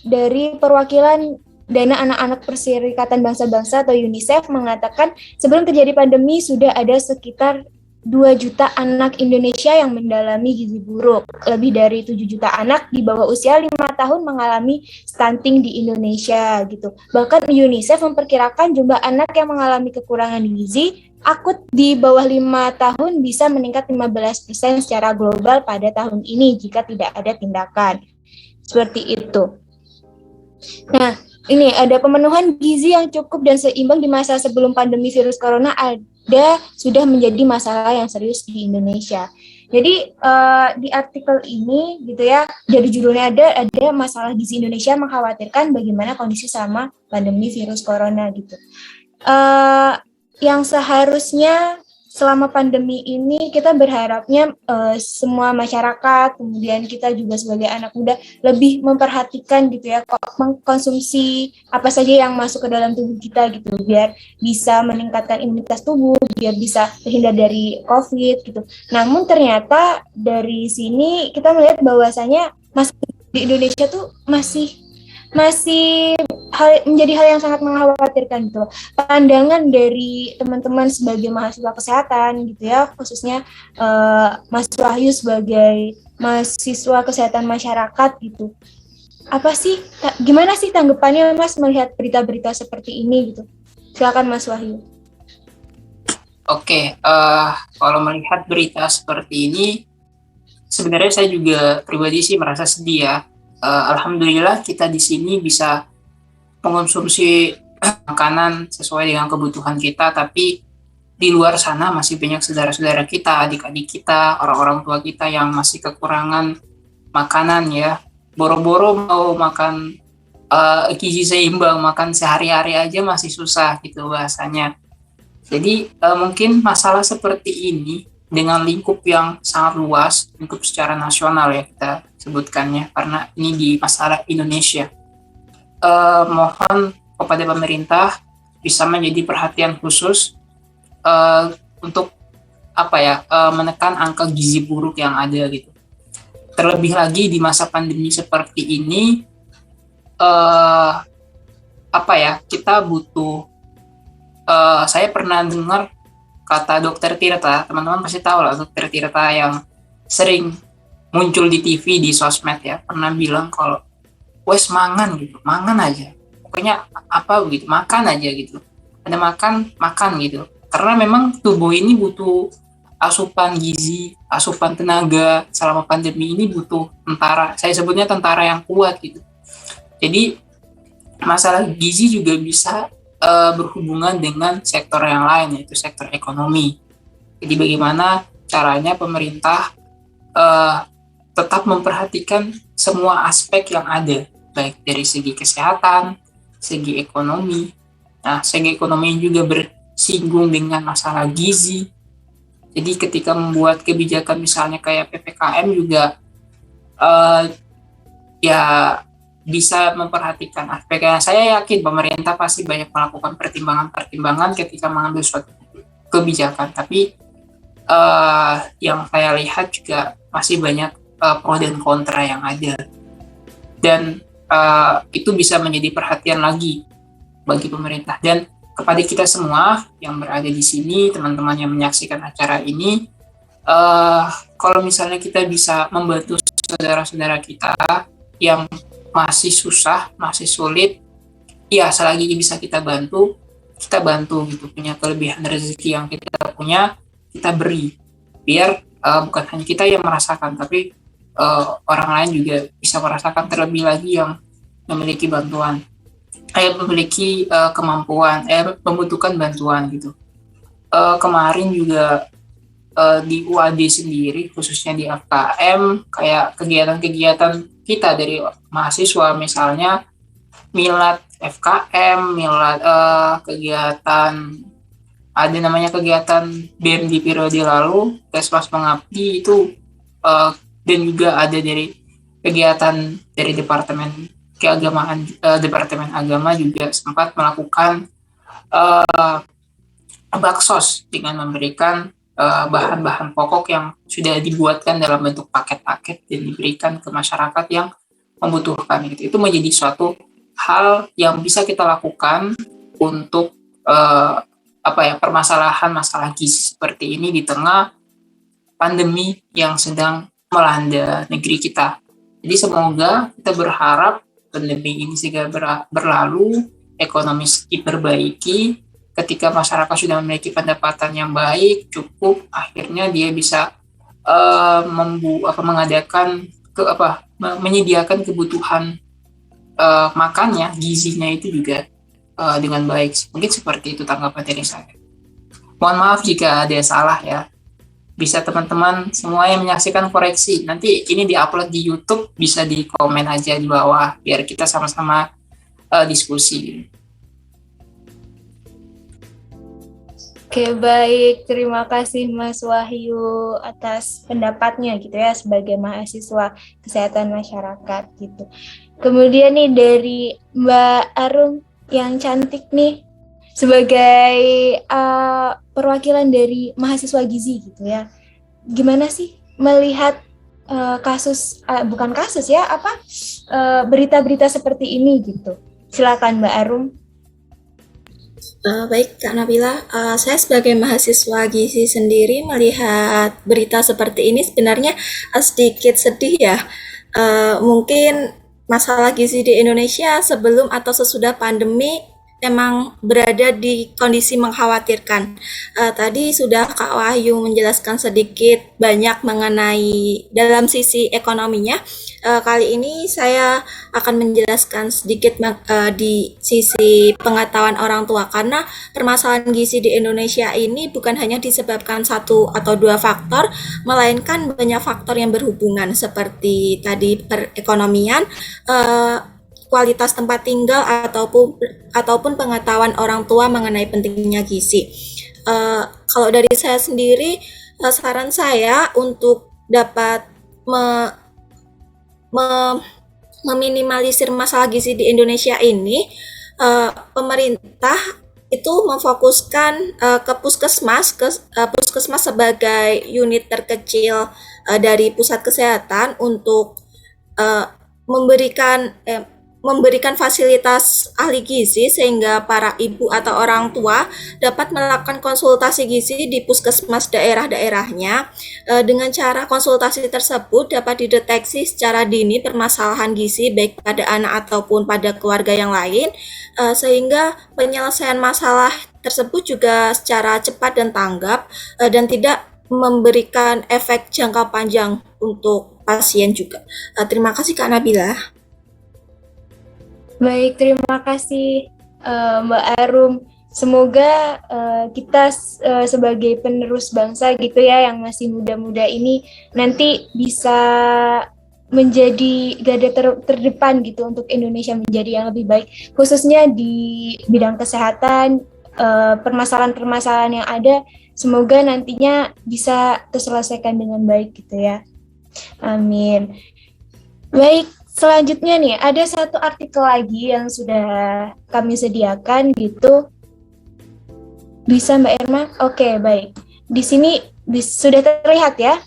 dari perwakilan Dana Anak-anak Perserikatan Bangsa-Bangsa atau UNICEF mengatakan sebelum terjadi pandemi sudah ada sekitar 2 juta anak Indonesia yang mendalami gizi buruk. Lebih dari 7 juta anak di bawah usia 5 tahun mengalami stunting di Indonesia gitu. Bahkan UNICEF memperkirakan jumlah anak yang mengalami kekurangan gizi akut di bawah 5 tahun bisa meningkat 15% secara global pada tahun ini jika tidak ada tindakan. Seperti itu. Nah, ini ada pemenuhan gizi yang cukup dan seimbang di masa sebelum pandemi virus corona sudah menjadi masalah yang serius di Indonesia. Jadi di artikel ini gitu ya, dari judulnya ada masalah gizi Indonesia mengkhawatirkan bagaimana kondisi sama pandemi virus corona gitu. Yang seharusnya selama pandemi ini kita berharapnya semua masyarakat, kemudian kita juga sebagai anak muda lebih memperhatikan gitu ya, mengkonsumsi apa saja yang masuk ke dalam tubuh kita gitu, biar bisa meningkatkan imunitas tubuh, biar bisa terhindar dari COVID gitu. Namun ternyata dari sini kita melihat bahwasanya masih di Indonesia tuh masih menjadi hal yang sangat mengkhawatirkan gitu. Pandangan dari teman-teman sebagai mahasiswa kesehatan gitu ya, khususnya Mas Wahyu sebagai mahasiswa kesehatan masyarakat gitu. Gimana sih tanggapannya Mas melihat berita-berita seperti ini gitu? Silakan Mas Wahyu. Oke, kalau melihat berita seperti ini, sebenarnya saya juga pribadi sih merasa sedih ya. Alhamdulillah kita di sini bisa mengonsumsi makanan sesuai dengan kebutuhan kita, tapi di luar sana masih banyak saudara-saudara kita, adik-adik kita, orang-orang tua kita yang masih kekurangan makanan ya. Boro-boro mau makan gizi seimbang, makan sehari-hari aja masih susah gitu bahasanya. Jadi mungkin masalah seperti ini dengan lingkup yang sangat luas, lingkup secara nasional ya kita sebutkannya, karena ini di masalah Indonesia. Mohon kepada pemerintah bisa menjadi perhatian khusus untuk menekan angka gizi buruk yang ada gitu. Terlebih lagi di masa pandemi seperti ini, kita butuh saya pernah dengar kata Dokter Tirta, teman-teman pasti tahu lah Dokter Tirta yang sering muncul di TV, di sosmed ya, pernah bilang kalau wes mangan gitu, mangan aja, pokoknya apa begitu, makan aja gitu, ada makan gitu, karena memang tubuh ini butuh asupan gizi, asupan tenaga. Selama pandemi ini butuh tentara, saya sebutnya tentara yang kuat gitu. Jadi masalah gizi juga bisa berhubungan dengan sektor yang lain, yaitu sektor ekonomi. Jadi bagaimana caranya pemerintah tetap memperhatikan semua aspek yang ada, baik dari segi kesehatan, segi ekonomi. Nah, segi ekonomi juga bersinggung dengan masalah gizi. Jadi ketika membuat kebijakan misalnya kayak PPKM juga ya bisa memperhatikan aspeknya. Saya yakin pemerintah pasti banyak melakukan pertimbangan-pertimbangan ketika mengambil suatu kebijakan. Tapi yang saya lihat juga masih banyak pro dan kontra yang ada. Dan itu bisa menjadi perhatian lagi bagi pemerintah. Dan kepada kita semua yang berada di sini, teman-teman yang menyaksikan acara ini, kalau misalnya kita bisa membantu saudara-saudara kita yang masih susah, masih sulit, ya selagi bisa kita bantu gitu. Punya kelebihan rezeki yang kita punya, kita beri, biar bukan hanya kita yang merasakan, tapi orang lain juga bisa merasakan, terlebih lagi yang memiliki bantuan, memiliki kemampuan, membutuhkan bantuan gitu. Kemarin juga di UAD sendiri, khususnya di FKM, kayak kegiatan-kegiatan kita dari mahasiswa, misalnya milad FKM, milad kegiatan, ada namanya kegiatan BEM di periode lalu, Kesmas Mengabdi itu, dan juga ada dari kegiatan dari Departemen Keagamaan, Departemen Agama juga sempat melakukan baksos dengan memberikan bahan-bahan pokok yang sudah dibuatkan dalam bentuk paket-paket dan diberikan ke masyarakat yang membutuhkan. Itu menjadi suatu hal yang bisa kita lakukan untuk permasalahan masalah gizi seperti ini di tengah pandemi yang sedang melanda negeri kita. Jadi semoga kita berharap pandemi ini segera berlalu, ekonomi diperbaiki. Ketika masyarakat sudah memiliki pendapatan yang baik, cukup, akhirnya dia bisa menyediakan kebutuhan makannya, gizinya itu juga dengan baik. Mungkin seperti itu tanggapan dari saya. Mohon maaf jika ada salah ya. Bisa teman-teman semua yang menyaksikan koreksi. Nanti ini diupload di YouTube, bisa di komen aja di bawah biar kita sama-sama diskusi. Oke, baik. Terima kasih Mas Wahyu atas pendapatnya gitu ya sebagai mahasiswa kesehatan masyarakat gitu. Kemudian nih dari Mbak Arum yang cantik nih sebagai perwakilan dari mahasiswa gizi gitu ya. Gimana sih melihat berita-berita seperti ini gitu. Silakan Mbak Arum. Baik Kak Nabila, saya sebagai mahasiswa gizi sendiri melihat berita seperti ini sebenarnya sedikit sedih ya. Mungkin masalah gizi di Indonesia sebelum atau sesudah pandemi emang berada di kondisi mengkhawatirkan. Tadi sudah Kak Wahyu menjelaskan sedikit banyak mengenai dalam sisi ekonominya. Kali ini saya akan menjelaskan sedikit di sisi pengetahuan orang tua, karena permasalahan gizi di Indonesia ini bukan hanya disebabkan satu atau dua faktor, melainkan banyak faktor yang berhubungan seperti tadi perekonomian, kualitas tempat tinggal ataupun pengetahuan orang tua mengenai pentingnya gizi. Kalau dari saya sendiri, saran saya untuk dapat meminimalisir masalah gizi di Indonesia ini, pemerintah itu memfokuskan ke puskesmas sebagai unit terkecil dari pusat kesehatan untuk memberikan memberikan fasilitas ahli gizi sehingga para ibu atau orang tua dapat melakukan konsultasi gizi di puskesmas daerah-daerahnya. Dengan cara konsultasi tersebut dapat dideteksi secara dini permasalahan gizi baik pada anak ataupun pada keluarga yang lain, sehingga penyelesaian masalah tersebut juga secara cepat dan tanggap, dan tidak memberikan efek jangka panjang untuk pasien juga. Terima kasih Kak Nabila. Baik, terima kasih Mbak Arum. Semoga kita sebagai penerus bangsa gitu ya, yang masih muda-muda ini nanti bisa menjadi garda terdepan gitu untuk Indonesia menjadi yang lebih baik, khususnya di bidang kesehatan. Permasalahan-permasalahan yang ada semoga nantinya bisa terselesaikan dengan baik gitu ya. Amin. Baik, selanjutnya nih ada satu artikel lagi yang sudah kami sediakan gitu. Bisa Mbak Irma? Oke, baik. Di sini sudah terlihat ya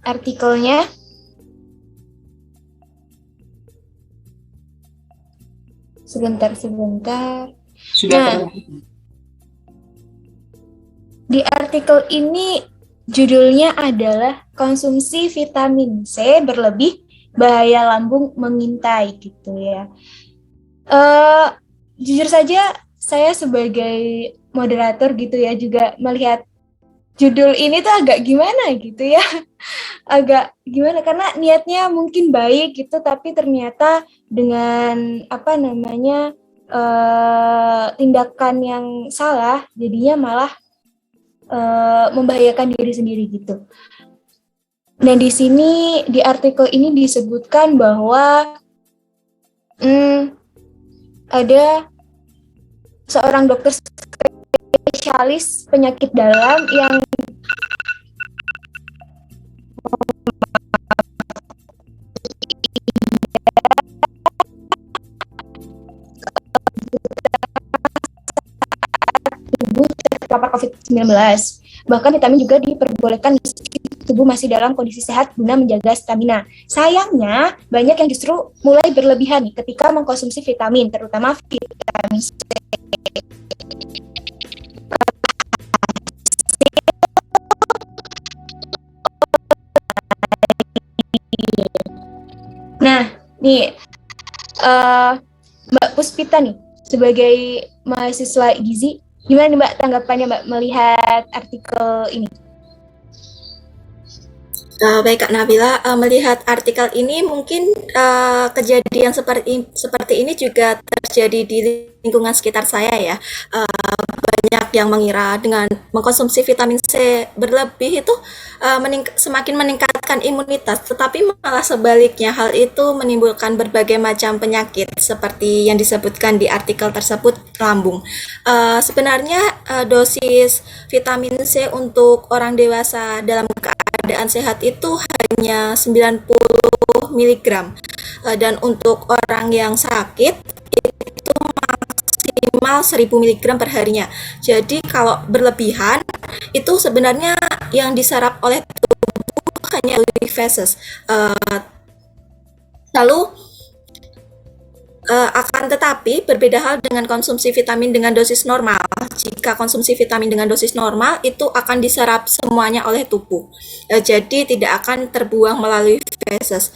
artikelnya. Sebentar. Sudah Di artikel ini judulnya adalah konsumsi vitamin C berlebih bahaya lambung mengintai gitu ya. Jujur saja saya sebagai moderator gitu ya juga melihat judul ini tuh agak gimana gitu ya. Agak gimana karena niatnya mungkin baik gitu tapi ternyata dengan tindakan yang salah jadinya malah membahayakan diri sendiri gitu. Nah di sini di artikel ini disebutkan bahwa ada seorang dokter spesialis penyakit dalam yang tubuh terpapar COVID-19. Bahkan vitamin juga diperbolehkan meski tubuh masih dalam kondisi sehat guna menjaga stamina. Sayangnya, banyak yang justru mulai berlebihan ketika mengkonsumsi vitamin, terutama vitamin C. Nah, nih Mbak Puspita nih, sebagai mahasiswa gizi, gimana nih Mbak tanggapannya Mbak melihat artikel ini? Baik Kak Nabila, melihat artikel ini mungkin kejadian seperti ini juga terjadi di lingkungan sekitar saya ya. Banyak yang mengira dengan mengkonsumsi vitamin C berlebih itu semakin meningkatkan imunitas, tetapi malah sebaliknya hal itu menimbulkan berbagai macam penyakit seperti yang disebutkan di artikel tersebut, lambung. Sebenarnya dosis vitamin C untuk orang dewasa dalam keadaan sehat itu hanya 90 mg, dan untuk orang yang sakit itu maksimal 1000 mg per harinya. Jadi kalau berlebihan itu sebenarnya yang diserap oleh tubuh hanya feses. Lalu akan tetapi berbeda hal dengan konsumsi vitamin dengan dosis normal. Jika konsumsi vitamin dengan dosis normal itu akan diserap semuanya oleh tubuh, jadi tidak akan terbuang melalui feses.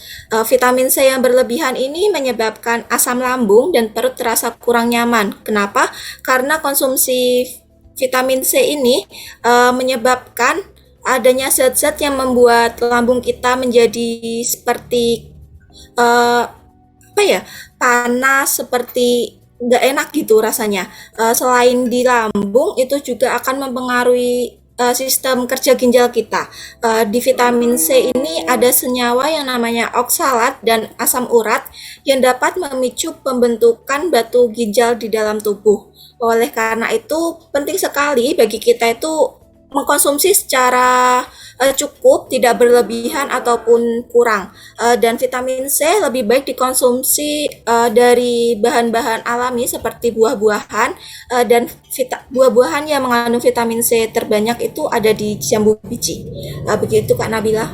Vitamin C yang berlebihan ini menyebabkan asam lambung dan perut terasa kurang nyaman. Kenapa? Karena konsumsi vitamin C ini menyebabkan adanya zat-zat yang membuat lambung kita menjadi seperti panas, seperti nggak enak gitu rasanya. Selain di lambung, itu juga akan mempengaruhi sistem kerja ginjal kita. Di vitamin C ini ada senyawa yang namanya oksalat dan asam urat yang dapat memicu pembentukan batu ginjal di dalam tubuh. Oleh karena itu, penting sekali bagi kita itu mengkonsumsi secara cukup, tidak berlebihan ataupun kurang. Dan vitamin C lebih baik dikonsumsi dari bahan-bahan alami seperti buah-buahan, dan buah-buahan yang mengandung vitamin C terbanyak itu ada di jambu biji. Begitu Kak Nabila.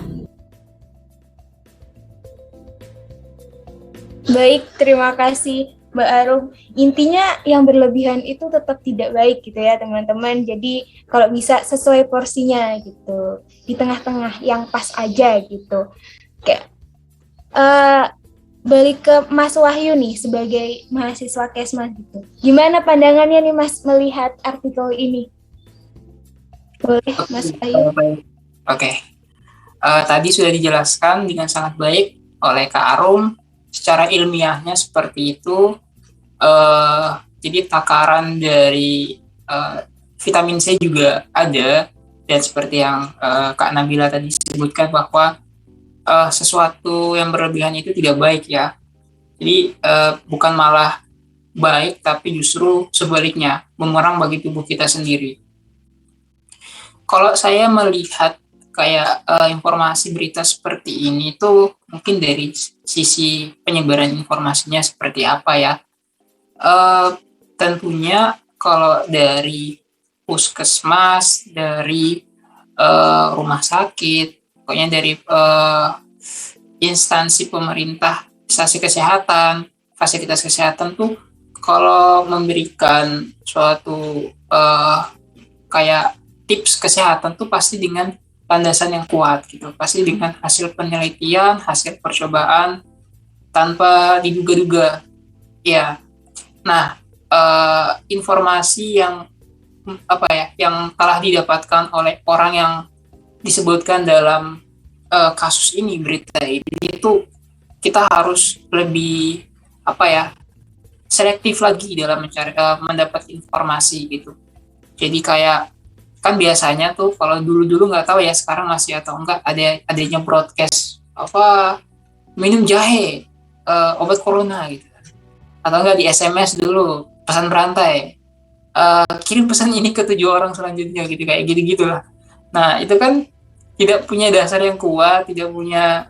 Baik, terima kasih Mbak Arum. Intinya yang berlebihan itu tetap tidak baik gitu ya teman-teman. Jadi kalau bisa sesuai porsinya gitu. Di tengah-tengah yang pas aja gitu. Kayak eh, balik ke Mas Wahyu nih sebagai mahasiswa Kesmas gitu. Gimana pandangannya nih Mas melihat artikel ini? Boleh Mas Wahyu? Oke. Tadi sudah dijelaskan dengan sangat baik oleh Kak Arum. Secara ilmiahnya seperti itu. Jadi takaran dari vitamin C juga ada, dan seperti yang Kak Nabila tadi sebutkan bahwa sesuatu yang berlebihan itu tidak baik ya. Jadi bukan malah baik, tapi justru sebaliknya memerang bagi tubuh kita sendiri. Kalau saya melihat kayak informasi berita seperti ini tuh mungkin dari sisi penyebaran informasinya seperti apa ya. Tentunya kalau dari puskesmas, dari rumah sakit, pokoknya dari instansi pemerintah, instansi kesehatan, fasilitas kesehatan tuh kalau memberikan suatu kayak tips kesehatan tuh pasti dengan landasan yang kuat gitu, pasti dengan hasil penelitian, hasil percobaan tanpa diduga-duga ya. Nah, informasi yang yang telah didapatkan oleh orang yang disebutkan dalam kasus ini, berita ini, itu kita harus lebih selektif lagi dalam mencari mendapat informasi gitu. Jadi kayak kan biasanya tuh kalau dulu nggak tahu ya, sekarang masih atau enggak, adanya broadcast minum jahe obat corona gitu, atau enggak di SMS dulu pesan berantai, kirim pesan ini ke 7 orang selanjutnya gitu, kayak gitu-gitulah. Nah itu kan tidak punya dasar yang kuat, tidak punya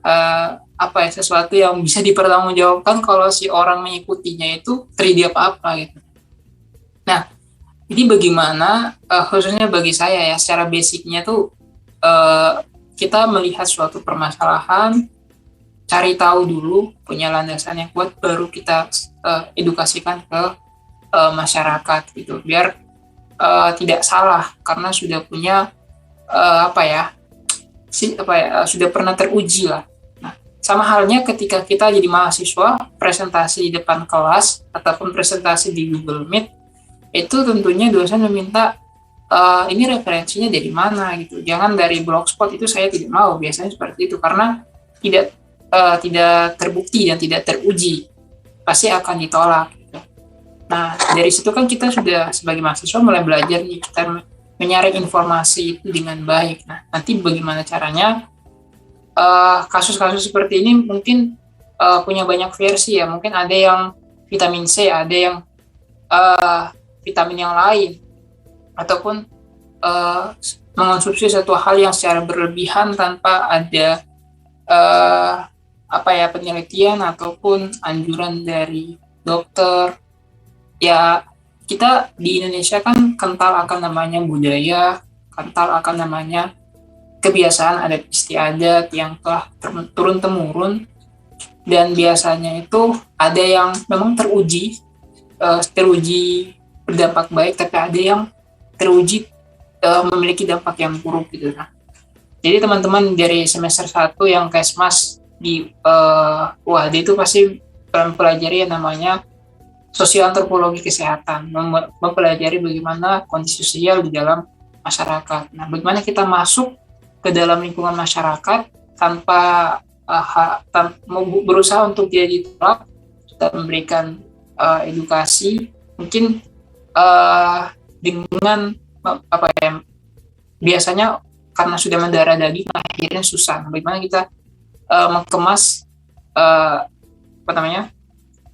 sesuatu yang bisa dipertanggungjawabkan kalau si orang mengikutinya itu terjadi apa-apa gitu. Nah ini bagaimana khususnya bagi saya ya, secara basicnya tuh kita melihat suatu permasalahan, cari tahu dulu, punya landasan yang kuat, baru kita edukasikan ke masyarakat gitu, biar tidak salah karena sudah punya sudah pernah teruji lah. Nah, sama halnya ketika kita jadi mahasiswa presentasi di depan kelas ataupun presentasi di Google Meet, itu tentunya dosen meminta ini referensinya dari mana gitu, jangan dari blogspot. Itu saya tidak mau, biasanya seperti itu, karena tidak terbukti dan tidak teruji, pasti akan ditolak gitu. Nah dari situ kan kita sudah sebagai mahasiswa mulai belajar nih, kita menyaring informasi itu dengan baik. Nah nanti bagaimana caranya, kasus-kasus seperti ini mungkin punya banyak versi ya, mungkin ada yang vitamin C, ada yang vitamin yang lain, ataupun mengonsumsi suatu hal yang secara berlebihan tanpa ada penelitian ataupun anjuran dari dokter. Ya kita di Indonesia kan kental akan namanya budaya, kental akan namanya kebiasaan adat istiadat yang telah turun temurun, dan biasanya itu ada yang memang teruji berdampak baik, tapi ada yang teruji memiliki dampak yang buruk gitu. Nah, jadi teman-teman dari semester 1 yang Kesmas di UAD itu pasti mempelajari yang namanya sosioantropologi kesehatan, mempelajari bagaimana kondisi sosial di dalam masyarakat. Nah, bagaimana kita masuk ke dalam lingkungan masyarakat tanpa berusaha untuk tidak ditolak, kita memberikan edukasi, mungkin dengan biasanya karena sudah mendarah daging akhirnya susah. Bagaimana kita mengemas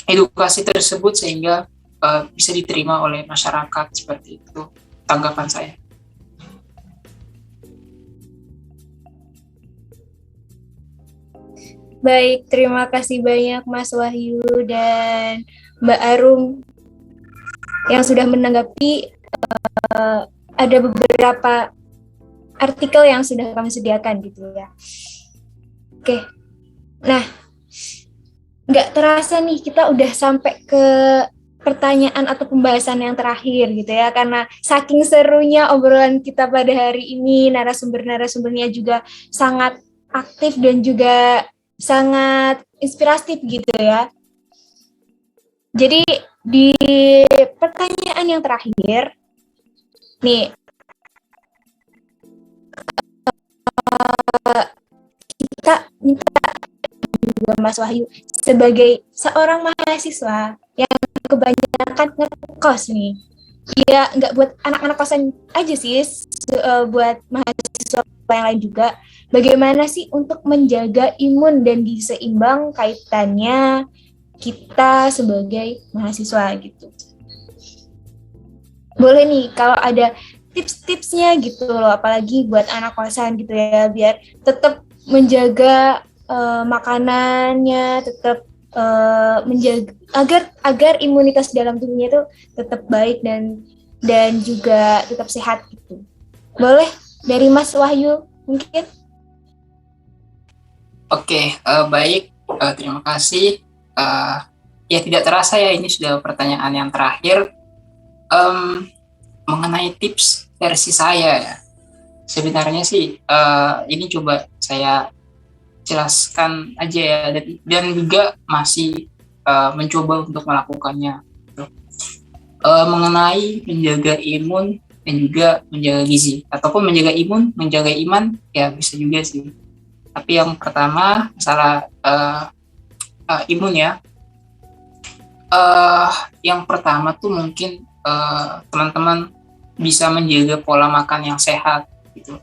edukasi tersebut sehingga bisa diterima oleh masyarakat, seperti itu tanggapan saya. Baik, terima kasih banyak Mas Wahyu dan Mbak Arum yang sudah menanggapi ada beberapa artikel yang sudah kami sediakan gitu ya. Oke. Nah, nggak terasa nih kita udah sampai ke pertanyaan atau pembahasan yang terakhir gitu ya, karena saking serunya obrolan kita pada hari ini, narasumbernya juga sangat aktif dan juga sangat inspiratif gitu ya. Jadi di pertanyaan yang terakhir nih, kita minta juga Mas Wahyu sebagai seorang mahasiswa yang kebanyakan ngekos nih. Ya nggak buat anak-anak kosan aja sih, buat mahasiswa yang lain juga. Bagaimana sih untuk menjaga imun dan gizi seimbang kaitannya kita sebagai mahasiswa gitu. Boleh nih kalau ada tips-tipsnya gitu loh, apalagi buat anak kosan gitu ya, biar tetap menjaga makanannya, tetap menjaga agar imunitas dalam tubuhnya itu tetap baik dan juga tetap sehat gitu. Boleh dari Mas Wahyu mungkin? Oke, baik. Terima kasih. Ya tidak terasa ya ini sudah pertanyaan yang terakhir. Mengenai tips versi saya ya. Sebenarnya sih ini coba saya jelaskan aja ya, dan juga masih mencoba untuk melakukannya. Mengenai menjaga imun dan juga menjaga gizi, ataupun menjaga imun, menjaga iman, ya bisa juga sih. Tapi yang pertama masalah imun ya. Yang pertama tuh mungkin teman-teman bisa menjaga pola makan yang sehat gitu.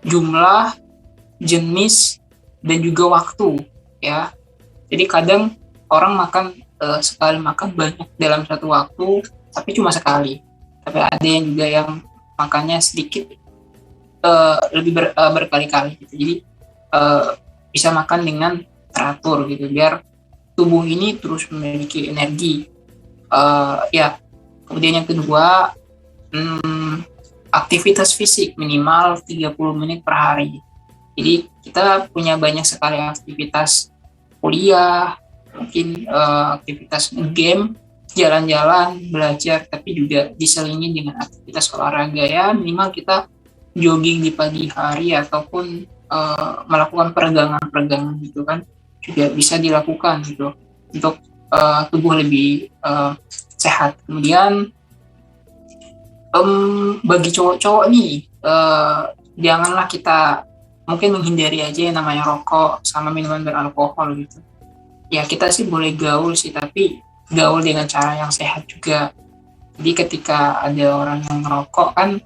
Jumlah, jenis, dan juga waktu ya. Jadi kadang orang makan sekali makan banyak dalam satu waktu, tapi cuma sekali. Tapi ada yang juga yang makannya sedikit lebih berkali-kali gitu. Jadi bisa makan dengan teratur gitu, biar tubuh ini terus memiliki energi. Ya, kemudian yang kedua, aktivitas fisik minimal 30 menit per hari. Jadi kita punya banyak sekali aktivitas kuliah, mungkin aktivitas game, jalan-jalan, belajar, tapi juga diselingi dengan aktivitas olahraga ya. Minimal kita jogging di pagi hari ataupun melakukan peregangan gitu kan, juga bisa dilakukan gitu untuk tubuh lebih sehat. Kemudian bagi cowok-cowok nih, janganlah kita mungkin menghindari aja yang namanya rokok sama minuman beralkohol gitu. Ya kita sih boleh gaul sih, tapi gaul dengan cara yang sehat juga. Jadi ketika ada orang yang ngerokok kan,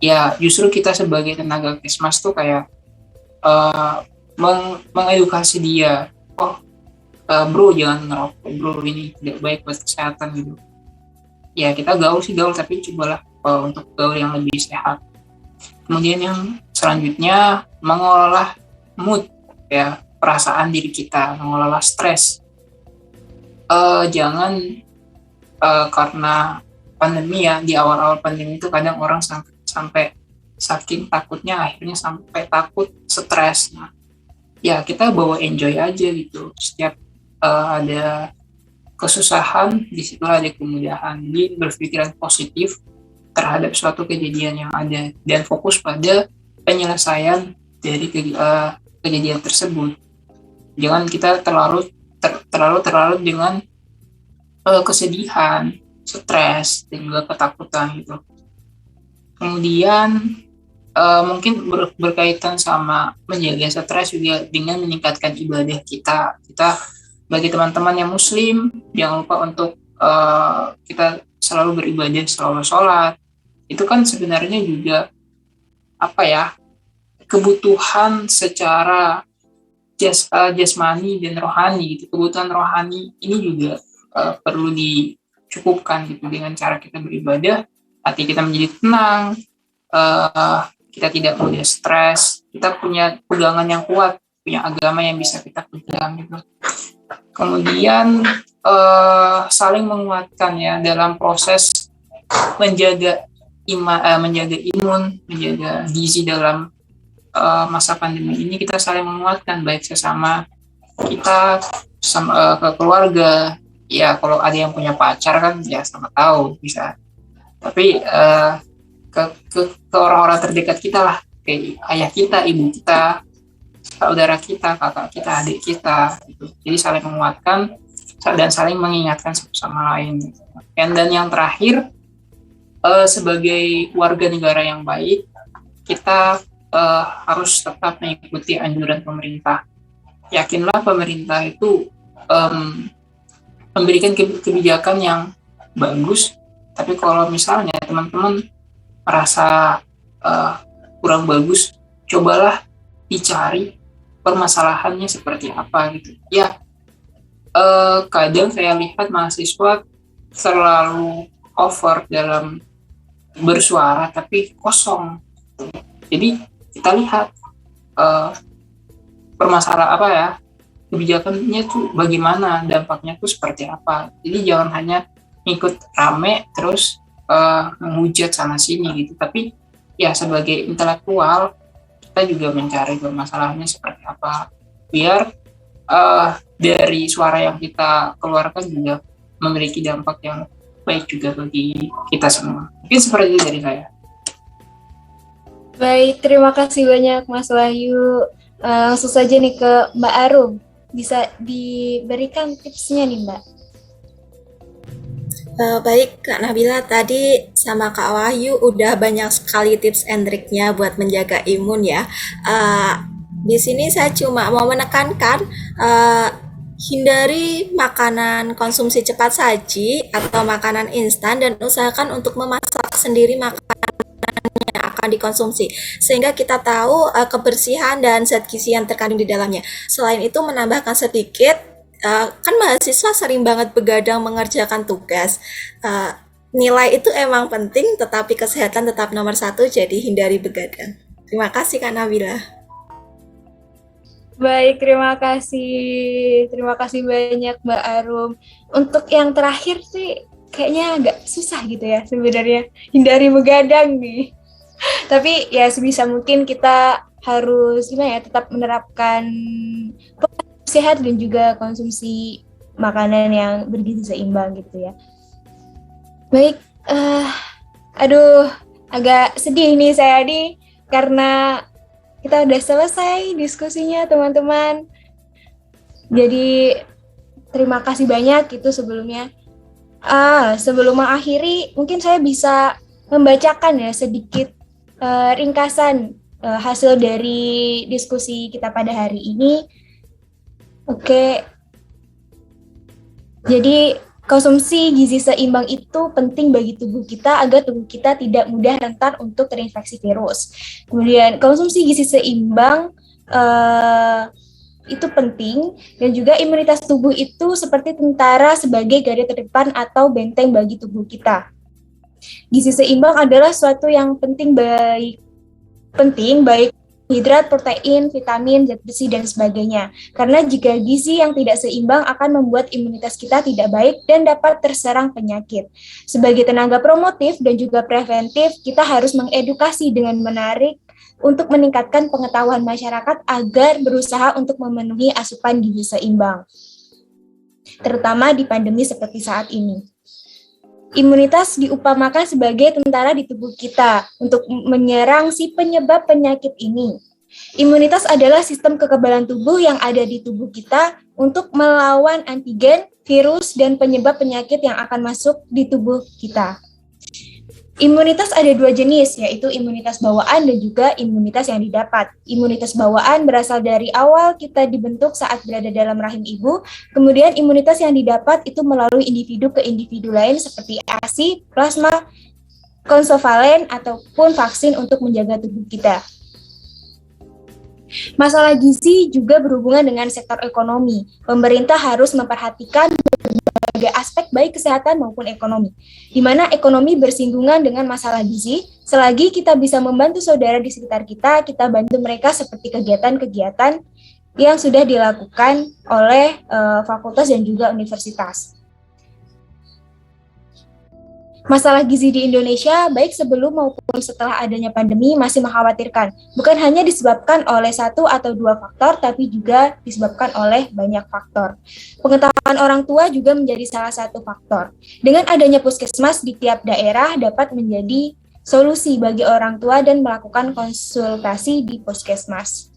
ya justru kita sebagai tenaga kesmas tuh kayak mengedukasi dia, bro jangan ngerokok bro, ini tidak baik buat kesehatan gitu. Ya kita gaul sih gaul, tapi cobalah untuk gaul yang lebih sehat. Kemudian yang selanjutnya, mengolah mood ya, perasaan diri kita, mengelola stres. Jangan karena pandemi ya, di awal-awal pandemi itu kadang orang sampai saking takutnya akhirnya sampai takut, stres. Nah, ya kita bawa enjoy aja gitu. Setiap ada kesusahan, disitulah ada kemudahan. Jadi berpikiran positif terhadap suatu kejadian yang ada dan fokus pada penyelesaian dari kejadian tersebut. Jangan kita terlalu dengan kesedihan, stres, dan juga ketakutan gitu. Kemudian mungkin berkaitan sama menjaga stres juga dengan meningkatkan ibadah kita. Kita bagi teman-teman yang muslim, jangan lupa untuk kita selalu beribadah, selalu sholat. Itu kan sebenarnya juga kebutuhan secara jasmani dan rohani gitu. Kebutuhan rohani ini juga perlu dicukupkan gitu dengan cara kita beribadah. Hati kita menjadi tenang, kita tidak mudah stres, kita punya pegangan yang kuat, punya agama yang bisa kita pegang gitu. Kemudian saling menguatkan ya dalam proses menjaga imun, menjaga gizi dalam masa pandemi ini. Kita saling menguatkan baik sesama kita, sama ke keluarga. Ya kalau ada yang punya pacar kan ya sama tahu bisa. Tapi ke orang-orang terdekat kita lah, kayak ayah kita, ibu kita, saudara kita, kakak kita, adik kita, gitu. Jadi saling menguatkan dan saling mengingatkan satu sama lain. Dan yang terakhir, sebagai warga negara yang baik, kita harus tetap mengikuti anjuran pemerintah. Yakinlah pemerintah itu memberikan kebijakan yang bagus, tapi kalau misalnya teman-teman merasa kurang bagus, cobalah dicari permasalahannya seperti apa gitu. Ya, kadang saya lihat mahasiswa terlalu over dalam bersuara tapi kosong. Jadi kita lihat kebijakannya tuh bagaimana, dampaknya tuh seperti apa. Jadi jangan hanya ikut rame terus menghujat sana sini gitu. Tapi ya sebagai intelektual kita juga mencari permasalahannya seperti apa, biar dari suara yang kita keluarkan juga memiliki dampak yang baik juga bagi kita semua. Mungkin seperti itu dari saya. Baik, terima kasih banyak Mas Wahyu. Langsung saja nih ke Mbak Arum. Bisa diberikan tipsnya nih Mbak? Baik Kak Nabila, tadi sama Kak Wahyu udah banyak sekali tips and triknya buat menjaga imun ya. Di sini saya cuma mau menekankan hindari makanan konsumsi cepat saji atau makanan instan dan usahakan untuk memasak sendiri makanan yang akan dikonsumsi sehingga kita tahu kebersihan dan zat gizi yang terkandung di dalamnya. Selain itu menambahkan sedikit, kan mahasiswa sering banget begadang mengerjakan tugas. Nilai itu emang penting, tetapi kesehatan tetap nomor satu, jadi hindari begadang. Terima kasih Kak Nabila. Baik, terima kasih. Terima kasih banyak Mbak Arum. Untuk yang terakhir sih kayaknya agak susah gitu ya sebenarnya. Hindari begadang nih. Tapi ya sebisa mungkin kita harus gimana ya, tetap menerapkan pola sehat dan juga konsumsi makanan yang bergizi seimbang gitu ya. Baik, aduh agak sedih nih saya nih karena kita udah selesai diskusinya teman-teman. Jadi terima kasih banyak itu sebelumnya. Sebelum mengakhiri mungkin saya bisa membacakan ya sedikit ringkasan hasil dari diskusi kita pada hari ini. Oke. Jadi konsumsi gizi seimbang itu penting bagi tubuh kita agar tubuh kita tidak mudah rentan untuk terinfeksi virus. Kemudian konsumsi gizi seimbang itu penting, dan juga imunitas tubuh itu seperti tentara sebagai garda terdepan atau benteng bagi tubuh kita. Gizi seimbang adalah suatu yang penting baik hidrat, protein, vitamin, zat besi, dan sebagainya. Karena jika gizi yang tidak seimbang akan membuat imunitas kita tidak baik dan dapat terserang penyakit. Sebagai tenaga promotif dan juga preventif, kita harus mengedukasi dengan menarik untuk meningkatkan pengetahuan masyarakat agar berusaha untuk memenuhi asupan gizi seimbang, terutama di pandemi seperti saat ini. Imunitas diupamakan sebagai tentara di tubuh kita untuk menyerang si penyebab penyakit ini. Imunitas adalah sistem kekebalan tubuh yang ada di tubuh kita untuk melawan antigen, virus, dan penyebab penyakit yang akan masuk di tubuh kita. Imunitas ada dua jenis, yaitu imunitas bawaan dan juga imunitas yang didapat. Imunitas bawaan berasal dari awal kita dibentuk saat berada dalam rahim ibu, kemudian imunitas yang didapat itu melalui individu ke individu lain seperti ASI, plasma, konsovalen, ataupun vaksin untuk menjaga tubuh kita. Masalah gizi juga berhubungan dengan sektor ekonomi. Pemerintah harus memperhatikan berbagai aspek baik kesehatan maupun ekonomi, di mana ekonomi bersinggungan dengan masalah gizi. Selagi kita bisa membantu saudara di sekitar kita, kita bantu mereka seperti kegiatan-kegiatan yang sudah dilakukan oleh fakultas dan juga universitas. Masalah gizi di Indonesia, baik sebelum maupun setelah adanya pandemi, masih mengkhawatirkan. Bukan hanya disebabkan oleh satu atau dua faktor, tapi juga disebabkan oleh banyak faktor. Pengetahuan orang tua juga menjadi salah satu faktor. Dengan adanya puskesmas di tiap daerah dapat menjadi solusi bagi orang tua dan melakukan konsultasi di puskesmas.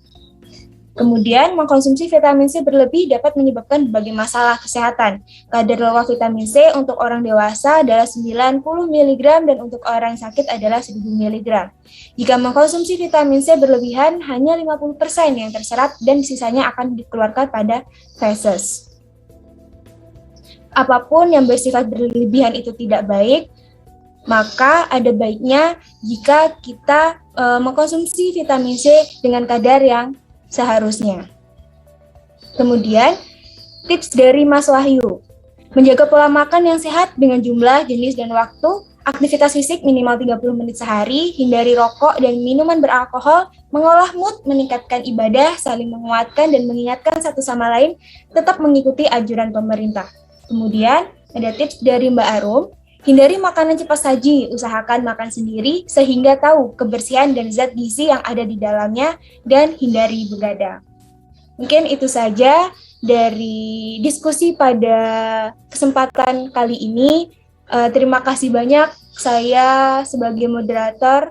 Kemudian, mengkonsumsi vitamin C berlebih dapat menyebabkan berbagai masalah kesehatan. Kadar lemak vitamin C untuk orang dewasa adalah 90 mg dan untuk orang sakit adalah 1000 mg. Jika mengkonsumsi vitamin C berlebihan, hanya 50% yang terserap dan sisanya akan dikeluarkan pada feses. Apapun yang bersifat berlebihan itu tidak baik, maka ada baiknya jika kita mengkonsumsi vitamin C dengan kadar yang seharusnya. Kemudian, tips dari Mas Wahyu. Menjaga pola makan yang sehat dengan jumlah, jenis, dan waktu. Aktivitas fisik minimal 30 menit sehari. Hindari rokok dan minuman beralkohol. Mengolah mood, meningkatkan ibadah, saling menguatkan, dan mengingatkan satu sama lain. Tetap mengikuti anjuran pemerintah. Kemudian, ada tips dari Mbak Arum. Hindari makanan cepat saji, usahakan makan sendiri sehingga tahu kebersihan dan zat gizi yang ada di dalamnya dan hindari begadang. Mungkin itu saja dari diskusi pada kesempatan kali ini. Terima kasih banyak, saya sebagai moderator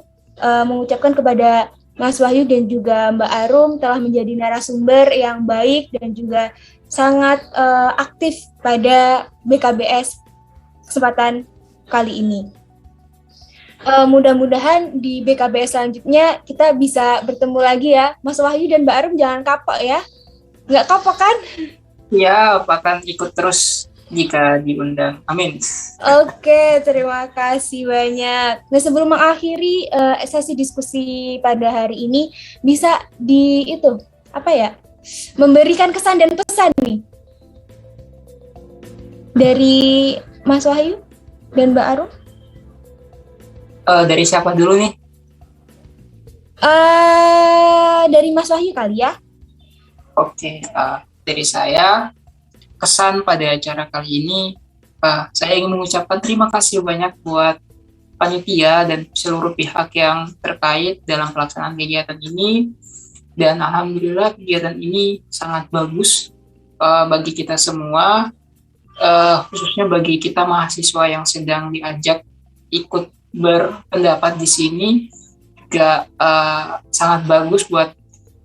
mengucapkan kepada Mas Wahyu dan juga Mbak Arum telah menjadi narasumber yang baik dan juga sangat aktif pada BKBS kesempatan kali ini. Mudah-mudahan di BKBS selanjutnya kita bisa bertemu lagi ya. Mas Wahyu dan Mbak Arum jangan kapok ya. Nggak kapok kan? Ya, akan ikut terus jika diundang. Amin. Oke, terima kasih banyak. Nah, sebelum mengakhiri sesi diskusi pada hari ini, bisa memberikan kesan dan pesan nih dari Mas Wahyu dan Mbak Arum? Dari siapa dulu nih? Dari Mas Wahyu kali ya. Oke, dari saya, kesan pada acara kali ini, saya ingin mengucapkan terima kasih banyak buat panitia dan seluruh pihak yang terkait dalam pelaksanaan kegiatan ini. Dan alhamdulillah kegiatan ini sangat bagus bagi kita semua. Khususnya bagi kita mahasiswa yang sedang diajak ikut berpendapat di sini juga sangat bagus buat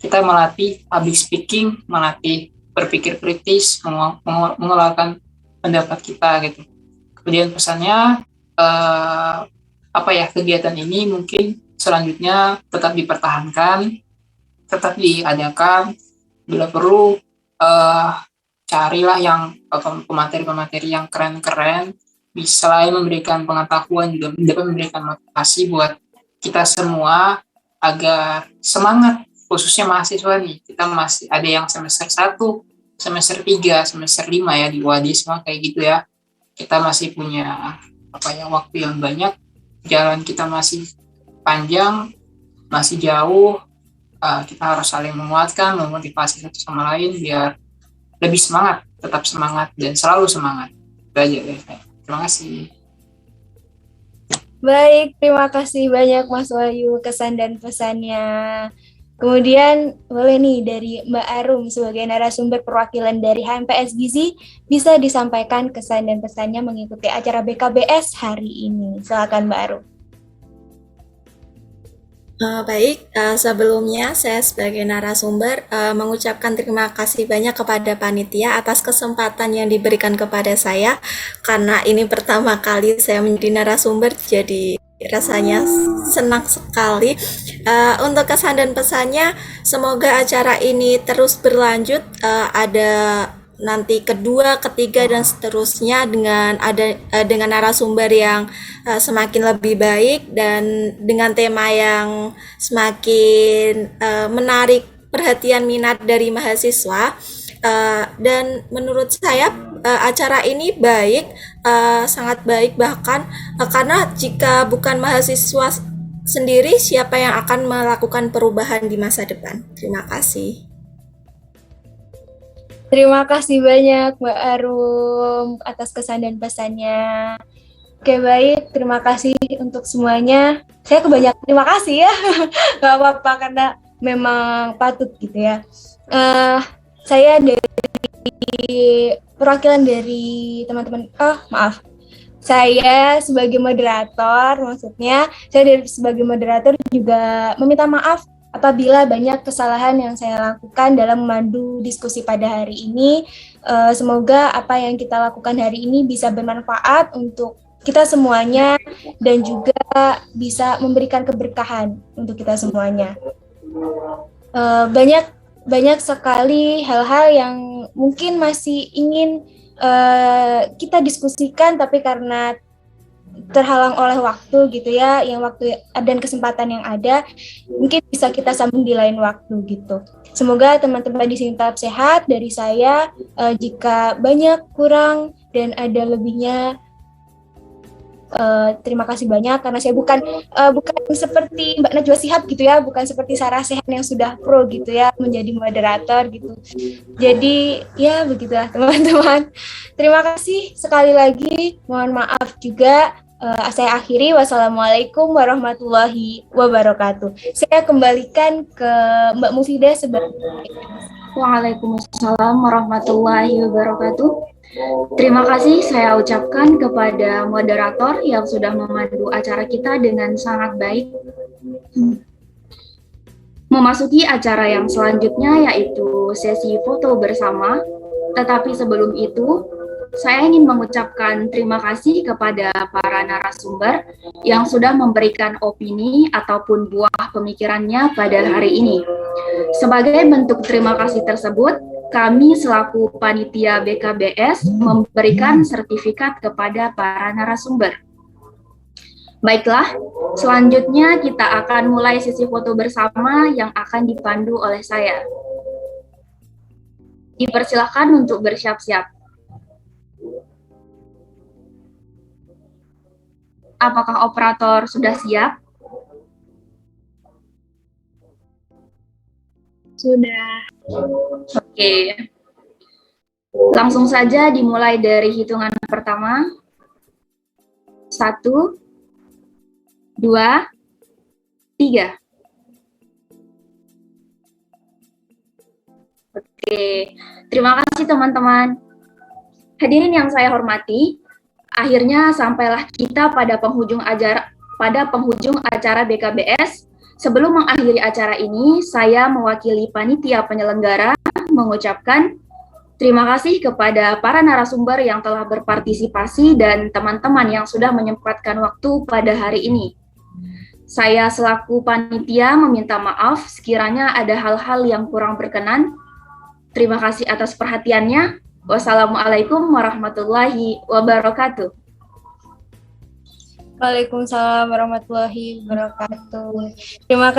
kita melatih public speaking, melatih berpikir kritis, mengeluarkan pendapat kita gitu. Kemudian pesannya kegiatan ini mungkin selanjutnya tetap dipertahankan, tetap diadakan, bila perlu carilah yang pemateri-pemateri yang keren-keren, selain memberikan pengetahuan juga dapat memberikan motivasi buat kita semua agar semangat, khususnya mahasiswa nih. Kita masih ada yang semester 1, semester 3, semester 5 ya di UAD semua kayak gitu ya. Kita masih punya waktu yang banyak, jalan kita masih panjang, masih jauh. Kita harus saling menguatkan, memotivasi satu sama lain biar lebih semangat, tetap semangat, dan selalu semangat. Itu aja dari saya. Terima kasih. Baik, terima kasih banyak Mas Wahyu kesan dan pesannya. Kemudian boleh nih dari Mbak Arum sebagai narasumber perwakilan dari HMPS Gizi bisa disampaikan kesan dan pesannya mengikuti acara BKBS hari ini. Silakan Mbak Arum. Baik, sebelumnya saya sebagai narasumber mengucapkan terima kasih banyak kepada panitia atas kesempatan yang diberikan kepada saya, karena ini pertama kali saya menjadi narasumber, jadi rasanya senang sekali. Untuk kesan dan pesannya, semoga acara ini terus berlanjut, ada nanti kedua, ketiga, dan seterusnya dengan narasumber yang semakin lebih baik dan dengan tema yang semakin menarik perhatian minat dari mahasiswa. Dan menurut saya acara ini baik, sangat baik bahkan karena jika bukan mahasiswa sendiri, siapa yang akan melakukan perubahan di masa depan? Terima kasih. Terima kasih banyak Mbak Arum atas kesan dan pesannya. Oke, baik. Terima kasih untuk semuanya. Saya kebanyakan terima kasih ya. Gak apa-apa, karena memang patut gitu ya. Saya dari perwakilan dari teman-teman, maaf. Saya sebagai moderator, maksudnya saya sebagai moderator juga meminta maaf apabila banyak kesalahan yang saya lakukan dalam memandu diskusi pada hari ini. Semoga apa yang kita lakukan hari ini bisa bermanfaat untuk kita semuanya dan juga bisa memberikan keberkahan untuk kita semuanya. Banyak sekali hal-hal yang mungkin masih ingin kita diskusikan, tapi karena terhalang oleh waktu gitu ya, yang waktu dan kesempatan yang ada, mungkin bisa kita sambung di lain waktu gitu. Semoga teman-teman di sini tetap sehat. Dari saya, jika banyak kurang dan ada lebihnya, terima kasih banyak, karena saya bukan seperti Mbak Najwa Shihab gitu ya, bukan seperti Sarah Sechan yang sudah pro gitu ya menjadi moderator gitu. Jadi ya begitulah teman-teman. Terima kasih sekali lagi. Mohon maaf juga. Saya akhiri. Wassalamualaikum warahmatullahi wabarakatuh. Saya kembalikan ke Mbak Mufidah sebagai. Waalaikumsalam warahmatullahi wabarakatuh. Terima kasih saya ucapkan kepada moderator yang sudah memandu acara kita dengan sangat baik. Memasuki acara yang selanjutnya, yaitu sesi foto bersama. Tetapi sebelum itu, saya ingin mengucapkan terima kasih kepada para narasumber yang sudah memberikan opini ataupun buah pemikirannya pada hari ini. Sebagai bentuk terima kasih tersebut, kami selaku panitia BKBS memberikan sertifikat kepada para narasumber. Baiklah, selanjutnya kita akan mulai sesi foto bersama yang akan dipandu oleh saya. Dipersilakan untuk bersiap-siap. Apakah operator sudah siap? Sudah. Oke. Langsung saja dimulai dari hitungan pertama. 1, 2, 3. Oke. Terima kasih teman-teman. Hadirin yang saya hormati, akhirnya sampailah kita pada penghujung acara BKBS. Sebelum mengakhiri acara ini, saya mewakili panitia penyelenggara mengucapkan terima kasih kepada para narasumber yang telah berpartisipasi dan teman-teman yang sudah menyempatkan waktu pada hari ini. Saya selaku panitia meminta maaf sekiranya ada hal-hal yang kurang berkenan. Terima kasih atas perhatiannya. Wassalamualaikum warahmatullahi wabarakatuh. Waalaikumsalam warahmatullahi wabarakatuh. Terima kasih.